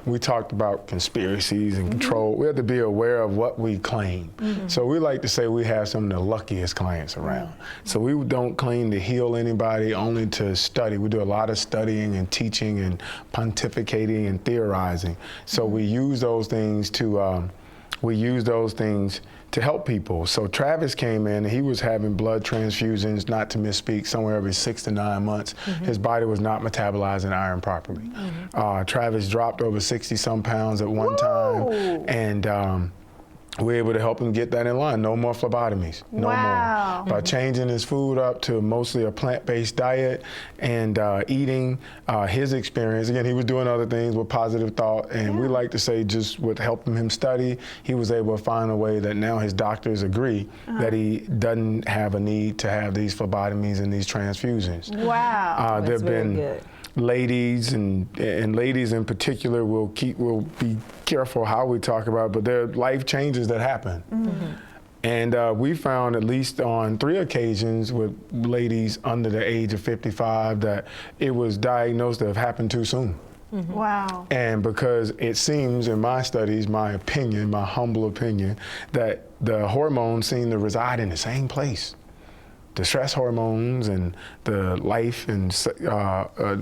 we talked about conspiracies and control. We have to be aware of what we claim. So we like to say we have some of the luckiest clients around. So we don't claim to heal anybody, only to study. We do a lot of studying and teaching and pontificating and theorizing. So we use those things to help people. So Travis came in, and he was having blood transfusions, not to misspeak, somewhere every 6 to 9 months. His body was not metabolizing iron properly. Travis dropped over 60-some pounds at one time, and we're able to help him get that in line. No more phlebotomies, no more. By changing his food up to mostly a plant-based diet and eating his experience. Again, he was doing other things with positive thought, and we like to say just with helping him study, he was able to find a way that now his doctors agree that he doesn't have a need to have these phlebotomies and these transfusions. Wow. There have been good. Ladies and ladies in particular will be careful how we talk about it, but there are life changes that happen. And we found, at least on 3 occasions with ladies under the age of 55, that it was diagnosed to have happened too soon. Wow. And because it seems, in my studies, my opinion, my humble opinion, that the hormones seem to reside in the same place. The stress hormones and the life and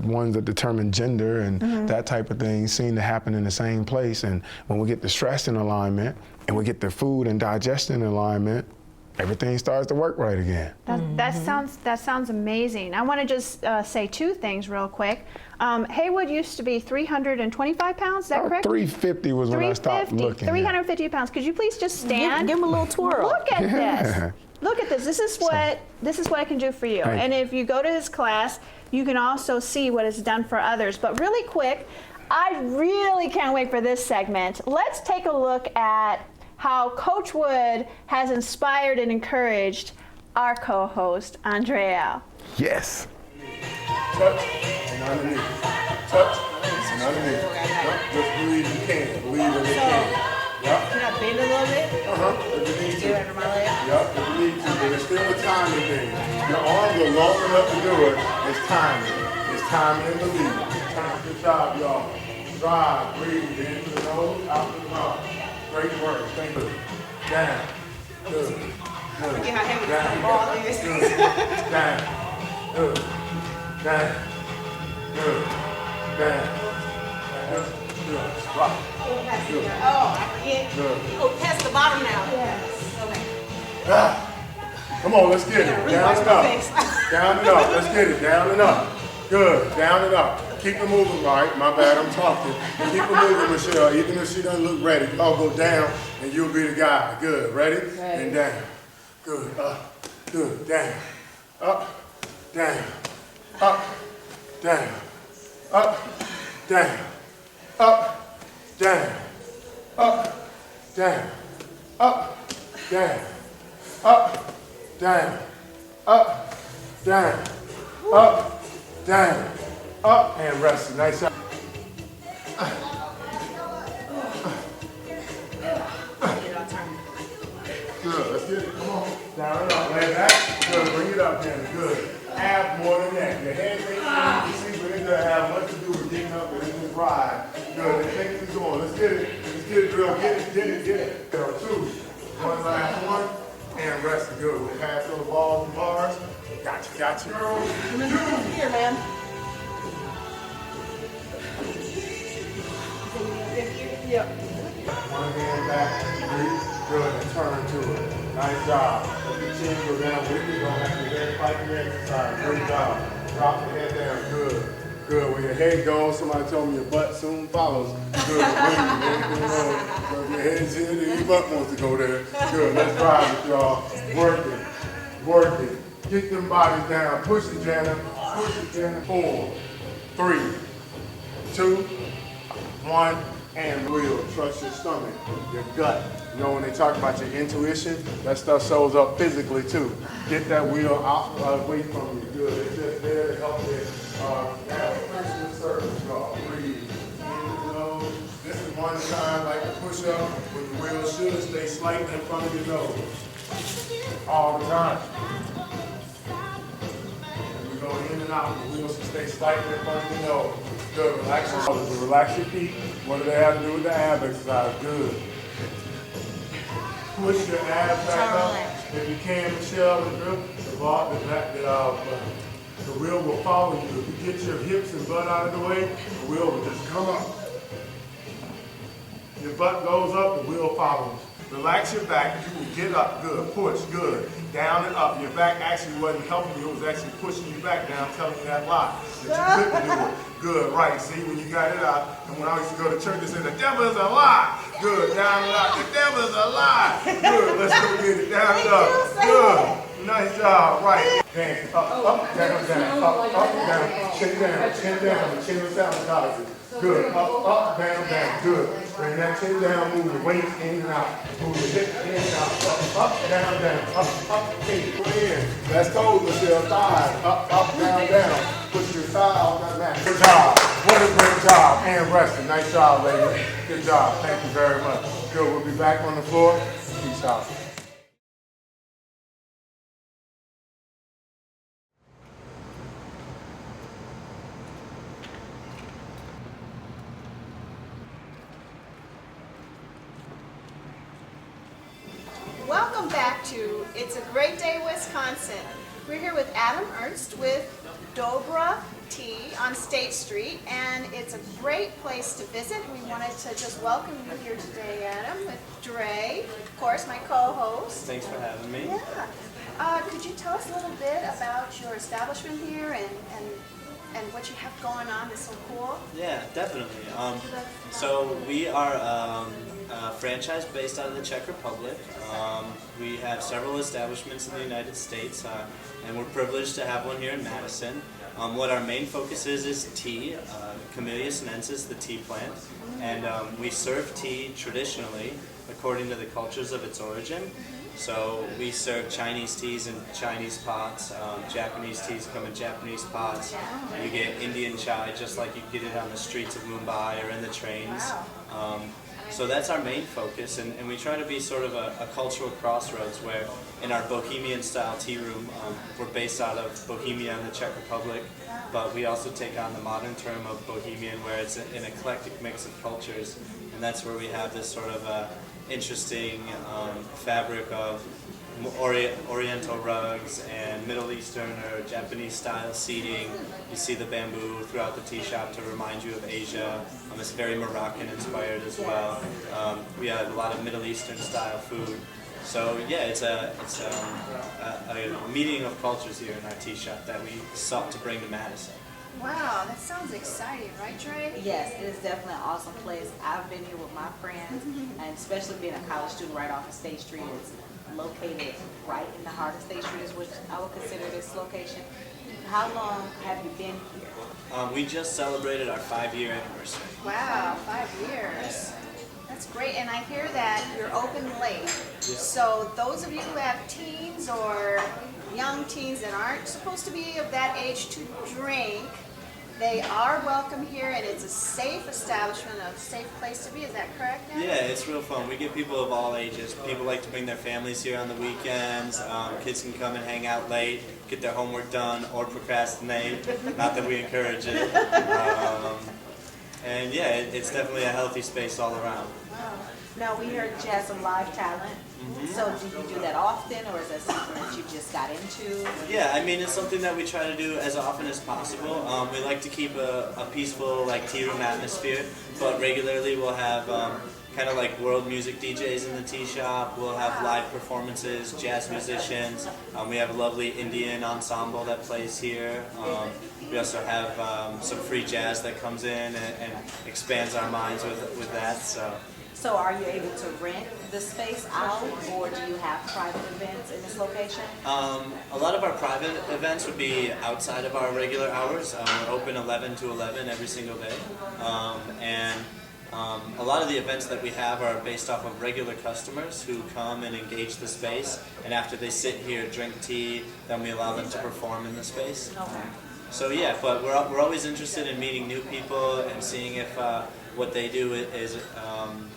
ones that determine gender and that type of thing seem to happen in the same place. And when we get the stress in alignment and we get the food and digestion in alignment, everything starts to work right again. That sounds amazing. I want to just say 2 things real quick. Haywood used to be 325 pounds, is that correct? 350 was when I stopped looking. 350 pounds. Could you please just stand? Give him a little twirl. Look at this. Look at this. This is what I can do for you. And if you go to his class, you can also see what it's done for others. But really quick, I really can't wait for this segment. Let's take a look at how Coach Wood has inspired and encouraged our co-host, Andreall. Yes. Touch and underneath. Touch and underneath. Just believe you can. Believe that you can. Can I bend a little bit? If you need to. Under my leg? If you need to. But it's still a timing thing. Your arms are long enough to do it. It's timing. It's timing and believing. Good job, y'all. Drive, breathe, in to the nose, out to the mouth. Great work. Thank you. Down. Good. Good. Get how heavy Down. the ball is. Good. Down. Good. Down. Good. Down. Good. Rock. Oh, I forget. Good. Oh, test the bottom now. Yes. Okay. Come on, let's get it. Down and up. Down and up. Let's get it. Down and up. Good. Down and up. Keep it moving, right? My bad, I'm talking. Keep it moving, Michelle. Even if she doesn't look ready, I'll go down and you'll be the guy. Good. Ready? And down. Good. Up. Good. Down. Up. Down. Up. Down. Up. Down. Up. Down. Up. Down. Up. Down. Up. Down. Up. Down. Up. Down, up, and rest. Nice job. Good, let's get it. Come on. Down and up. Lay back. Good, bring it up, then. Good. Ab more than that. Your head ain't you see, but it doesn't have much to do with getting up and in this ride. Good, let's take this going. Let's get it. Let's get it, girl. Get it, get it, get it. Go, 2. One last one. And rest. Good. We'll pass those balls and bars. Gotcha, gotcha. Here, man. Yep. One hand back, breathe, good, and turn to it. Nice job. Let your chin go down with you. Don't have your head fighting the exercise. Great job. Drop the head down. Good. Good. Where your head goes, somebody told me your butt soon follows. Good. Anything wrong. So if your head's here, then your butt wants to go there. Good. Let's drive it, y'all. Work it. Work it. Get them bodies down. Push it, Jana. Push it, Jana. 4, 3, 2, 1. And wheel. Trust your stomach, your gut. You know, when they talk about your intuition, that stuff shows up physically too. Get that wheel out away from you. Good. It's just there to help with personal service, y'all. Breathe. In the nose. This is one time like a push-up when the wheel should stay slightly in front of your nose. All the time. And we go in and out. The wheel should stay slightly in front of your nose. Good. Relax your shoulders. Relax your feet. What do they have to do with the ab exercise? Good. Push your abs back up. If you can, Michelle, the wheel will follow you. If you get your hips and butt out of the way, the wheel will just come up. Your butt goes up, the wheel follows. Relax your back. You can get up. Good. Push. Good. Down and up. Your back actually wasn't helping you. It was actually pushing you back down, telling you that lie. That you couldn't do it. Good. Right. See, when you got it out. And when I used to go to church, they said, the devil is a lie. Good. Down and up. The devil is a lie. Good. Let's go get it. Down and up. Good. Nice job. Right. Dance. Up, down, down. Up, down. Chin down. Chin down. Chin is down. Good. Up, down, down. Good. Bring that chin down. Move the weight in and out. Move the hip in and out. Up, down, down. Up, in. Let's go, Michelle. Thighs. Up, down. Push your thigh on that mat. Good job. What a great job. And resting. Nice job, ladies. Good job. Thank you very much. Good. We'll be back on the floor. Peace out. Welcome back to It's a Great Day, Wisconsin. We're here with Adam Ernst with Dobra Tea on State Street, and it's a great place to visit. We wanted to just welcome you here today, Adam, with Dre, of course, my co-host. Thanks for having me. Yeah. Could you tell us a little bit about your establishment here and what you have going on that's so cool? Yeah, definitely. So we are a franchise based out of the Czech Republic. We have several establishments in the United States, and we're privileged to have one here in Madison. What our main focus is tea, Camellia sinensis, the tea plant, and we serve tea traditionally according to the cultures of its origin. So we serve Chinese teas in Chinese pots, Japanese teas come in Japanese pots. You get Indian chai just like you get it on the streets of Mumbai or in the trains. So that's our main focus, and we try to be sort of a cultural crossroads where in our bohemian style tea room, we're based out of Bohemia in the Czech Republic, but we also take on the modern term of bohemian where it's an eclectic mix of cultures, and that's where we have this sort of interesting fabric of Oriental rugs and Middle Eastern or Japanese style seating. You see the bamboo throughout the tea shop to remind you of Asia. It's very Moroccan inspired as well. We have a lot of Middle Eastern style food. So yeah, it's a meeting of cultures here in our tea shop that we sought to bring to Madison. Wow, that sounds exciting, right, Trey? Yes, it is definitely an awesome place. I've been here with my friends, and especially being a college student right off of State Street. It's located right in the heart of State Street, is what I would consider this location. How long have you been here? We just celebrated our 5-year anniversary. Wow, 5 years. That's great, and I hear that you're open late. So those of you who have teens or young teens that aren't supposed to be of that age to drink, they are welcome here, and it's a safe establishment, a safe place to be. Is that correct, now? Yeah, it's real fun. We get people of all ages. People like to bring their families here on the weekends. Kids can come and hang out late, get their homework done, or procrastinate. Not that we encourage it. And yeah, it's definitely a healthy space all around. Wow. Now, we heard you have some live talent. So do you do that often, or is that something that you just got into? Yeah, I mean, it's something that we try to do as often as possible. We like to keep a peaceful, like, tea room atmosphere, but regularly we'll have kind of like world music DJs in the tea shop. We'll have live performances, jazz musicians. We have a lovely Indian ensemble that plays here. We also have some free jazz that comes in and expands our minds with that. So are you able to rent the space out, or do you have private events in this location? A lot of our private events would be outside of our regular hours. We're open 11 to 11 every single day. A lot of the events that we have are based off of regular customers who come and engage the space, and after they sit here, drink tea, then we allow them to perform in the space. Okay. So yeah, but we're always interested in meeting new people and seeing if what they do is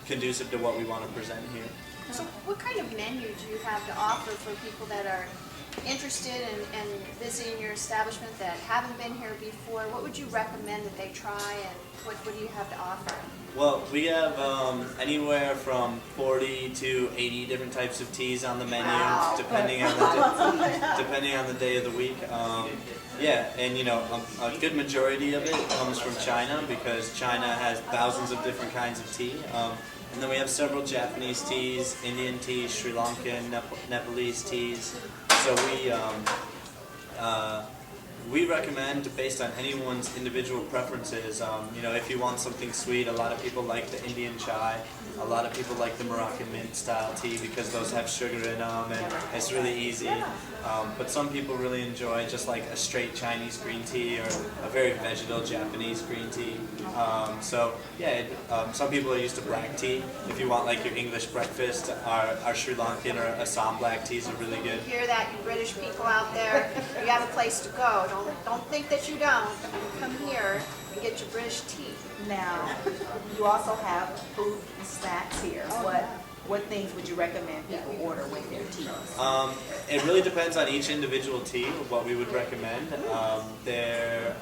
conducive to what we want to present here. So what kind of menu do you have to offer for people that are interested in visiting your establishment that haven't been here before? What would you recommend that they try, and what do you have to offer? Well, we have anywhere from 40 to 80 different types of teas on the menu, Wow. depending on the day of the week. Yeah, and you know, a good majority of it comes from China, because China has thousands of different kinds of tea. And then we have several Japanese teas, Indian teas, Sri Lankan, Nepalese teas. So we recommend, based on anyone's individual preferences, you know, if you want something sweet, a lot of people like the Indian chai. A lot of people like the Moroccan mint style tea because those have sugar in them and it's really easy. But some people really enjoy just like a straight Chinese green tea or a very vegetal Japanese green tea. So yeah, some people are used to black tea. If you want like your English breakfast, our Sri Lankan or Assam black teas are really good. Hear that, you British people out there? You have a place to go. Don't think that you don't. Come here and get your British tea. Now, you also have food and snacks here. What things would you recommend people order with their teas? It really depends on each individual tea, what we would recommend. There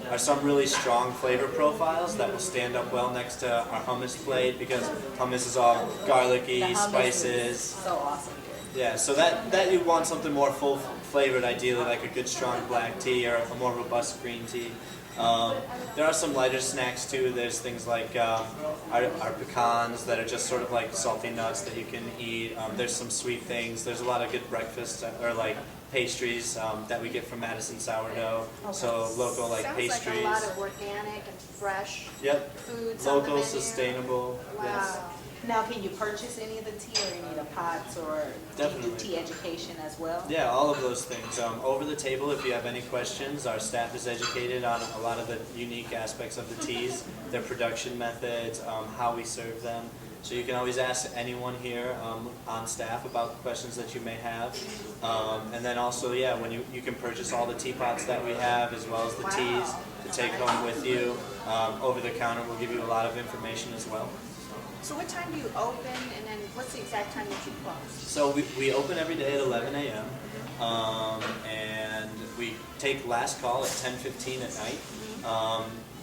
are some really strong flavor profiles that will stand up well next to our hummus plate, because hummus is all garlicky, spices. So awesome here. Yeah, so that you want something more full flavored, ideally like a good strong black tea or a more robust green tea. There are some lighter snacks too. There's things like our pecans that are just sort of like salty nuts that you can eat. There's some sweet things. There's a lot of good breakfast or like pastries that we get from Madison sourdough. So local like Sounds pastries. like a lot of organic and fresh Yep. foods on the Local, menu. sustainable. Wow. Yes. Now, can you purchase any of the tea, or any of the pots, or do you do Definitely. tea education as well? Yeah, all of those things. Over the table, if you have any questions, our staff is educated on a lot of the unique aspects of the teas, their production methods, how we serve them. So you can always ask anyone here on staff about questions that you may have. And then also, yeah, when you can purchase all the teapots that we have, as well as the teas to take home with you. Over the counter, we'll give you a lot of information as well. So what time do you open, and then what's the exact time that you close? So we open every day at 11 a.m. And we take last call at 10:15 at night,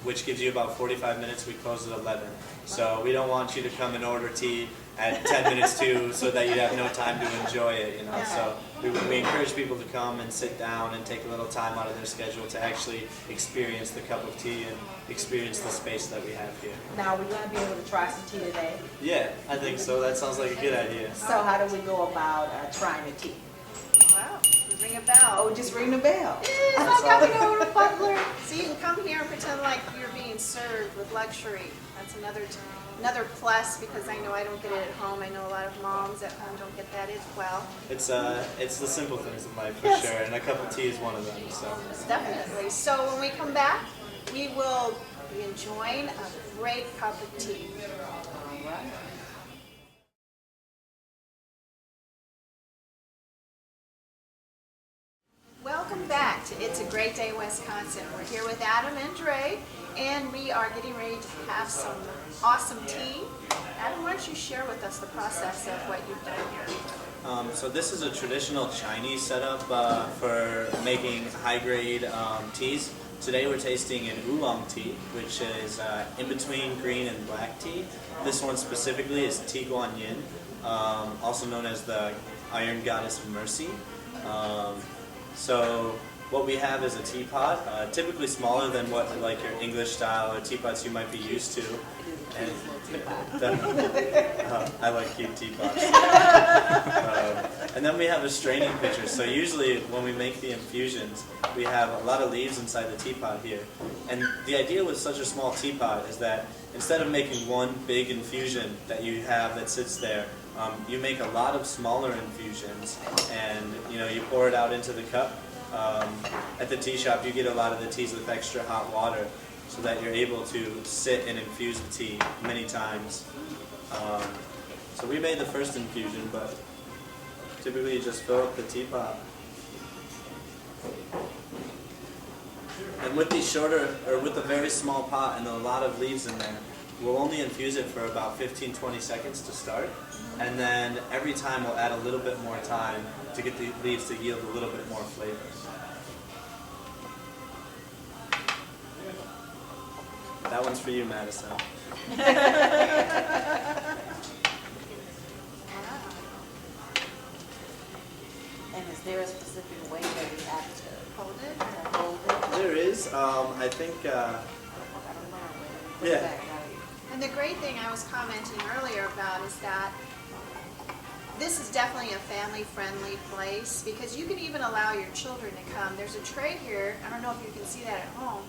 which gives you about 45 minutes. We close at 11. So we don't want you to come and order tea at 10 minutes to, so that you have no time to enjoy it, you know. So we encourage people to come and sit down and take a little time out of their schedule to actually experience the cup of tea and experience the space that we have here. Now, we're going to be able to try some tea today. Yeah, I think so. That sounds like a good idea. So how do we go about trying the tea? Wow, you ring a bell. Oh, just ring the bell. It's like coming over to butler. So you can come here and pretend like you're being served with luxury. That's another plus, because I know I don't get it at home. I know a lot of moms at home don't get that as well. It's the simple things in life for Yes. sure, and a cup of tea is one of them. So Definitely. So when we come back, we will be enjoying a great cup of tea. Welcome back to It's a Great Day, Wisconsin. We're here with Adam and Dre, and we are getting ready to have some awesome tea. Adam, why don't you share with us the process of what you've done here? So this is a traditional Chinese setup for making high-grade teas. Today we're tasting an oolong tea, which is in between green and black tea. This one specifically is Tea Guan Yin, also known as the Iron Goddess of Mercy. So what we have is a teapot, typically smaller than what like your English style or teapots you might be used to. And I like cute teapots. And then we have a straining pitcher. So usually when we make the infusions, we have a lot of leaves inside the teapot here. And the idea with such a small teapot is that instead of making one big infusion that you have that sits there, you make a lot of smaller infusions, and you pour it out into the cup. At the tea shop, you get a lot of the teas with extra hot water, so that you're able to sit and infuse the tea many times. So we made the first infusion, but typically you just fill up the teapot. And with these shorter, or with a very small pot and a lot of leaves in there, we'll only infuse it for about 15-20 seconds to start. And then every time we'll add a little bit more time to get the leaves to yield a little bit more flavor. That one's for you, Madison. And is there a specific way that we have to Hold it. hold it? There is, I think, yeah. And the great thing I was commenting earlier about is that this is definitely a family-friendly place, because you can even allow your children to come. There's a tray here. I don't know if you can see that at home,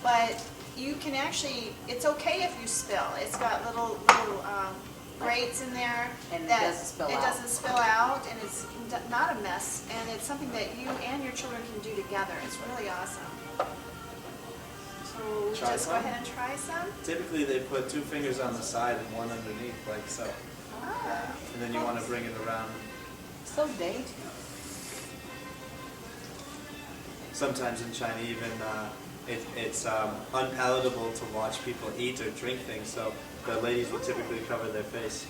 but you can actually, it's okay if you spill. It's got little grates in there. And that it doesn't spill out. It doesn't spill out, and it's not a mess, and it's something that you and your children can do together. It's really awesome. So Try just go some? ahead and try some. Typically they put 2 fingers on the side and 1 underneath, like so. Ah. And then you want to bring it around. So dainty. Sometimes in China even it's unpalatable to watch people eat or drink things, so the ladies will typically cover their face.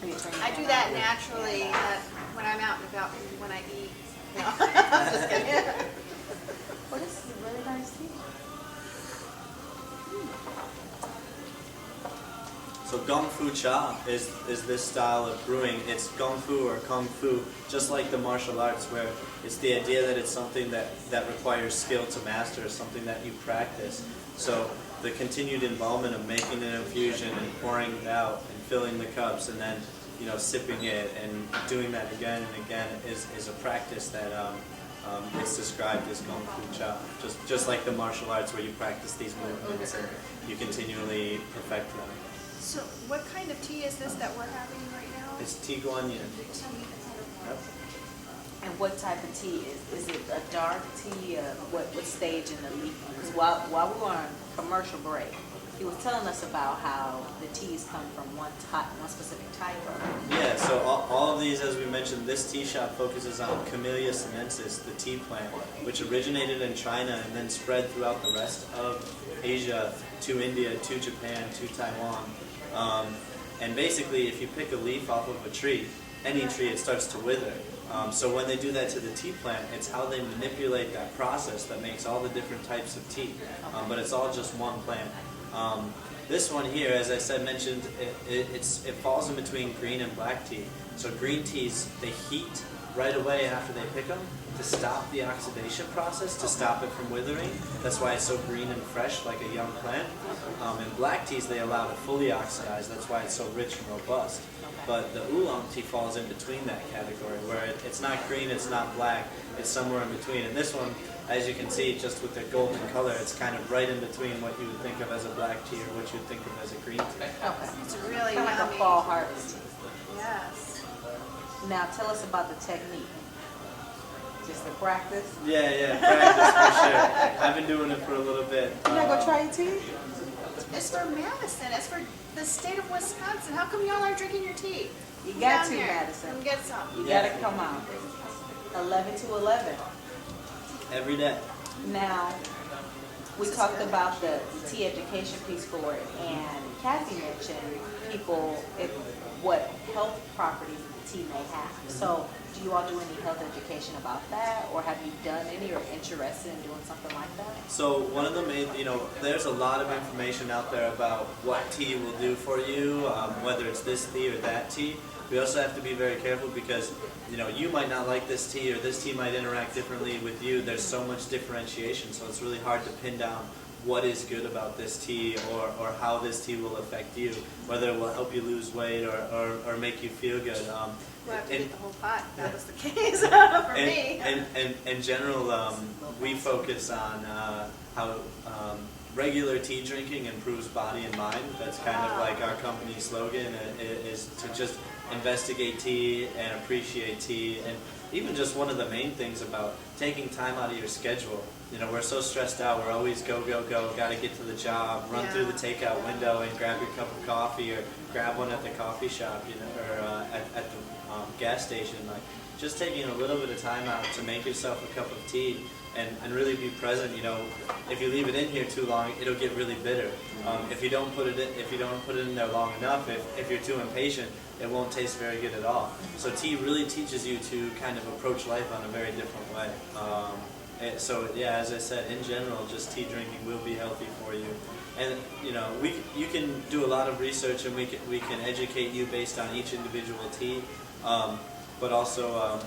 I do that naturally when I'm out and about, when I eat. No, I'm just kidding. Well, this is a really nice tea. So Gong Fu Cha is this style of brewing. It's Gong Fu or Kung Fu, just like the martial arts, where it's the idea that it's something that requires skill to master, something that you practice. So the continued involvement of making an infusion and pouring it out and filling the cups and then sipping it and doing that again and again is a practice that it's described as Gong Fu Cha. Just like the martial arts where you practice these movements and you continually perfect them. So what kind of tea is this that we're having right now? It's Tea Guan Yin. Yep. And what type of tea is it? A dark tea? What stage in the leaf? Because while we were on commercial break, he was telling us about how the teas come from one specific type of. Yeah, so all of these, as we mentioned, this tea shop focuses on Camellia sinensis, the tea plant, which originated in China and then spread throughout the rest of Asia to India, to Japan, to Taiwan. And basically, if you pick a leaf off of a tree, any tree, it starts to wither. So when they do that to the tea plant, it's how they manipulate that process that makes all the different types of tea. But it's all just one plant. This one here, as I it falls in between green and black tea. So green teas, they heat right away after they pick them to stop the oxidation process, to stop it from withering. That's why it's so green and fresh, like a young plant. And black teas, they allow to fully oxidize. That's why it's so rich and robust. But the oolong tea falls in between that category, where it's not green, it's not black, it's somewhere in between. And this one, as you can see, just with the golden color, it's kind of right in between what you would think of as a black tea or what you would think of as a green tea. Okay. It's really Kind of like a yummy. fall harvest tea. Yes. Now tell us about the technique. Just the practice? Yeah, practice for sure. I've been doing it for a little bit. You not gonna try your tea? It's for Madison. It's for the state of Wisconsin. How come y'all aren't drinking your tea? You Come got down to, here. Madison. Come get some. You gotta come out. 11 to 11. Every day. Now, we talked about the tea education piece for it, and Cathy mentioned what health properties the tea may have. So, do you all do any health education about that, or have you done any or interested in doing something like that? So one of the main, there's a lot of information out there about what tea will do for you, whether it's this tea or that tea. We also have to be very careful because, you might not like this tea or this tea might interact differently with you. There's so much differentiation, so it's really hard to pin down what is good about this tea or how this tea will affect you, whether it will help you lose weight or make you feel good. We'll have to get the whole pot. That was the case for me. And in general, we focus on how regular tea drinking improves body and mind. That's kind of like our company slogan, is to just investigate tea and appreciate tea. And even just one of the main things about taking time out of your schedule. We're so stressed out. We're always go, got to get to the job, run through the takeout window and grab your cup of coffee or grab one at the coffee shop, or at the gas station. Like, just taking a little bit of time out to make yourself a cup of tea and really be present. If you leave it in here too long, it'll get really bitter. If you don't put it in there long enough, if you're too impatient, it won't taste very good at all. So tea really teaches you to kind of approach life on a very different way. So yeah, as I said, in general, just tea drinking will be healthy for you. And you can do a lot of research, and we can educate you based on each individual tea. But also,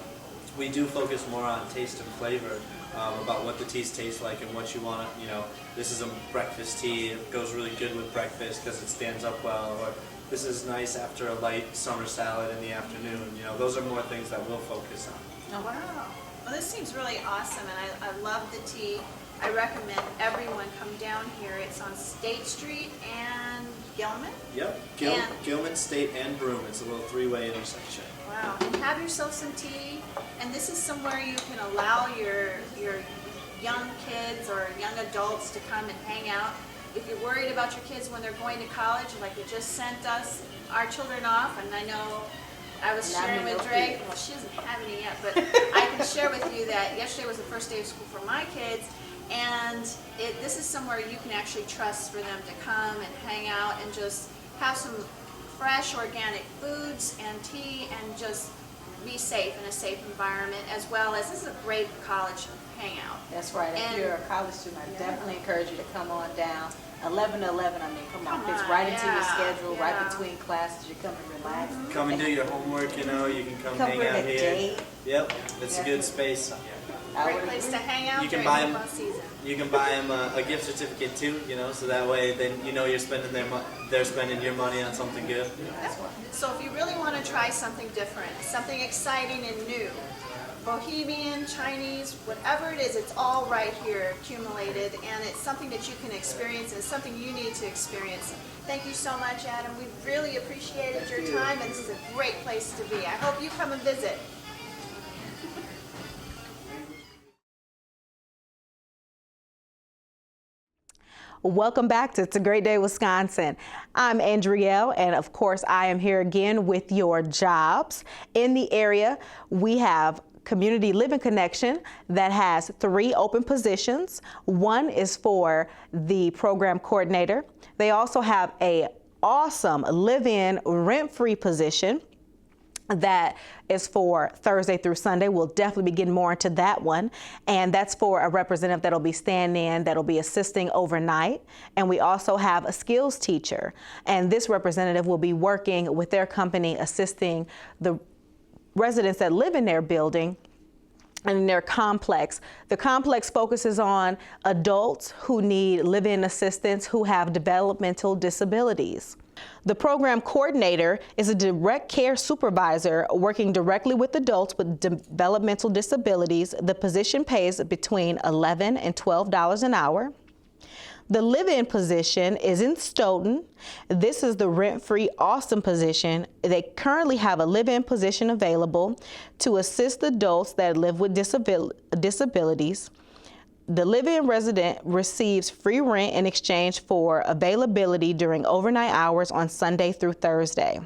we do focus more on taste and flavor, about what the teas taste like and what you want to, this is a breakfast tea, it goes really good with breakfast because it stands up well, or this is nice after a light summer salad in the afternoon. Those are more things that we'll focus on. Oh, wow. Well, this seems really awesome, and I love the tea. I recommend everyone come down here. It's on State Street and Gilman. Yep, Gilman, State, and Broome. It's a little three-way intersection. Wow, and have yourself some tea. And this is somewhere you can allow your young kids or young adults to come and hang out. If you're worried about your kids when they're going to college, like we just sent our children off, and I know I was sharing with Drake, well, she doesn't have any yet, but I can share with you that yesterday was the first day of school for my kids, and this is somewhere you can actually trust for them to come and hang out and just have some fresh organic foods and tea and just be safe in a safe environment, as well as this is a great college hangout. That's right. If you're a college student, I definitely encourage you to come on down. 11 to 11, come on, fits right into your schedule, right between classes. You come and relax. Come and do your homework, you can come hang bring out a here. date. Yep, it's a good space. Great place to hang out You can during buy football season. You can buy them a gift certificate too, so that way then you're spending they're spending your money on something good. So if you really want to try something different, something exciting and new, Bohemian, Chinese, whatever it is, it's all right here accumulated, and it's something that you can experience, and it's something you need to experience. Thank you so much, Adam. We really appreciated your time, and this is a great place to be. I hope you come and visit. Welcome back to It's a Great Day, Wisconsin. I'm Andreall, and of course, I am here again with your jobs. In the area, we have Community Living Connection that has 3 open positions. One is for the program coordinator. They also have an awesome live-in rent-free position that is for Thursday through Sunday. We'll definitely be getting more into that one. And that's for a representative that'll be standing in, that'll be assisting overnight. And we also have a skills teacher. And this representative will be working with their company, assisting the residents that live in their building and in their complex. The complex focuses on adults who need live-in assistance who have developmental disabilities. The program coordinator is a direct care supervisor working directly with adults with developmental disabilities. The position pays between $11 and $12 an hour. The live-in position is in Stoughton. This is the rent-free Austin position. They currently have a live-in position available to assist adults that live with disabilities. The live-in resident receives free rent in exchange for availability during overnight hours on Sunday through Thursday.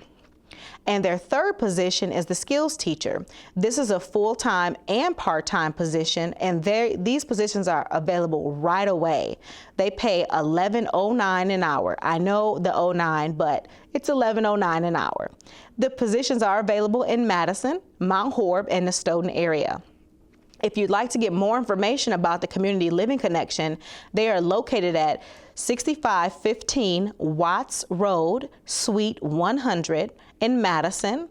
And their third position is the skills teacher. This is a full-time and part-time position, and these positions are available right away. They pay $11.09 an hour. I know the 09, but it's $11.09 an hour. The positions are available in Madison, Mount Horeb, and the Stoughton area. If you'd like to get more information about the Community Living Connection, they are located at 6515 Watts Road, Suite 100 in Madison.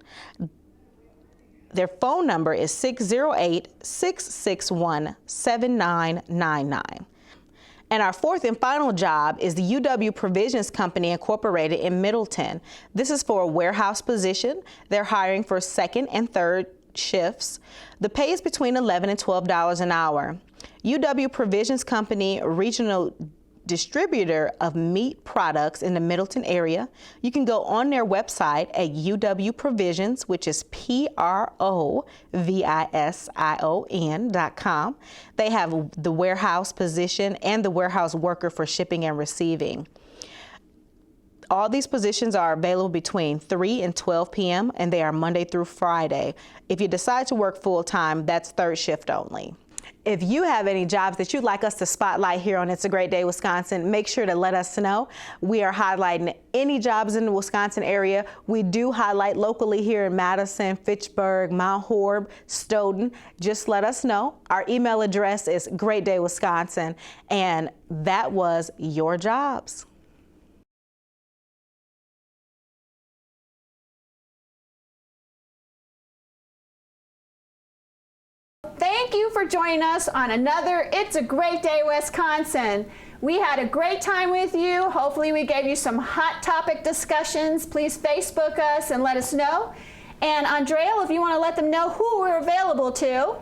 Their phone number is 608-661-7999. And our fourth and final job is the UW Provisions Company Incorporated in Middleton. This is for a warehouse position. They're hiring for second and third shifts. The pay is between $11 and $12 an hour. UW Provisions Company, regional distributor of meat products in the Middleton area. You can go on their website at UW Provisions, which is provision.com. They have the warehouse position and the warehouse worker for shipping and receiving. All these positions are available between 3 and 12 p.m. and they are Monday through Friday. If you decide to work full-time, that's third shift only. If you have any jobs that you'd like us to spotlight here on It's a Great Day, Wisconsin, make sure to let us know. We are highlighting any jobs in the Wisconsin area. We do highlight locally here in Madison, Fitchburg, Mount Horeb, Stoughton. Just let us know. Our email address is greatdaywisconsin, and that was your jobs. Thank you for joining us on another It's a Great Day, Wisconsin. We had a great time with you. Hopefully we gave you some hot topic discussions. Please Facebook us and let us know. And Andreall, if you want to let them know who we're available to.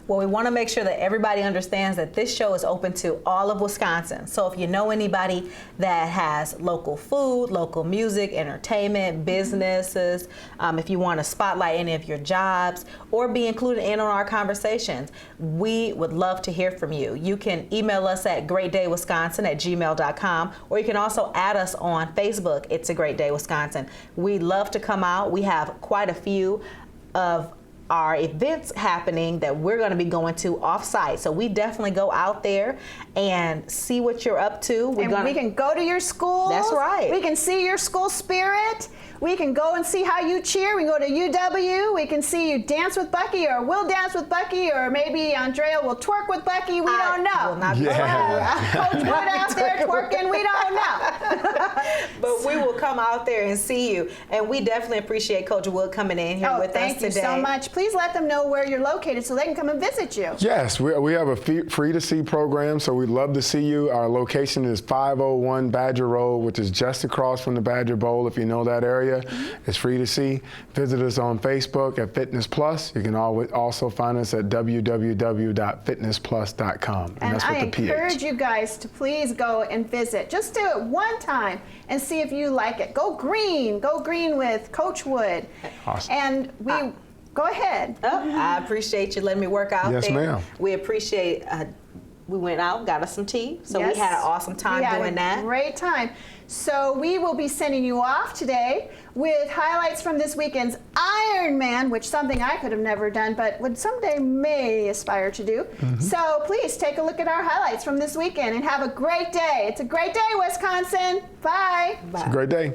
Well, we want to make sure that everybody understands that this show is open to all of Wisconsin. So if you know anybody that has local food, local music, entertainment, businesses, if you want to spotlight any of your jobs or be included in on our conversations, we would love to hear from you. You can email us at greatdaywisconsin@gmail.com, or you can also add us on Facebook. It's a Great Day, Wisconsin. We love to come out. We have quite a few of our events happening that we're going to be going to off-site. So we definitely go out there and see what you're up to. We can go to your schools. That's right. We can see your school spirit. We can go and see how you cheer. We can go to UW. We can see you dance with Bucky, or we'll dance with Bucky, or maybe Andreall will twerk with Bucky. We don't know. Will not Coach Wood out there twerking. We don't know. But we will come out there and see you. And we definitely appreciate Coach Wood coming in here with us today. Thank you so much. Please let them know where you're located so they can come and visit you. Yes, we have a free to see program, so we'd love to see you. Our location is 501 Badger Road, which is just across from the Badger Bowl, if you know that area. It's free to see. Visit us on Facebook at Fitness Plus. You can also find us at www.fitnessplus.com. And that's I with the encourage PH. you guys to please go and visit. Just do it one time and see if you like it. Go green with Coach Wood. Awesome. And go ahead. I appreciate you letting me work out there. Yes, ma'am. We appreciate, we went out, got us some tea, so Yes. we had an awesome time doing that. Great time. So we will be sending you off today with highlights from this weekend's Ironman, which something I could have never done, but would someday may aspire to do. So please take a look at our highlights from this weekend and have a great day. It's a great day, Wisconsin. Bye. It's a great day.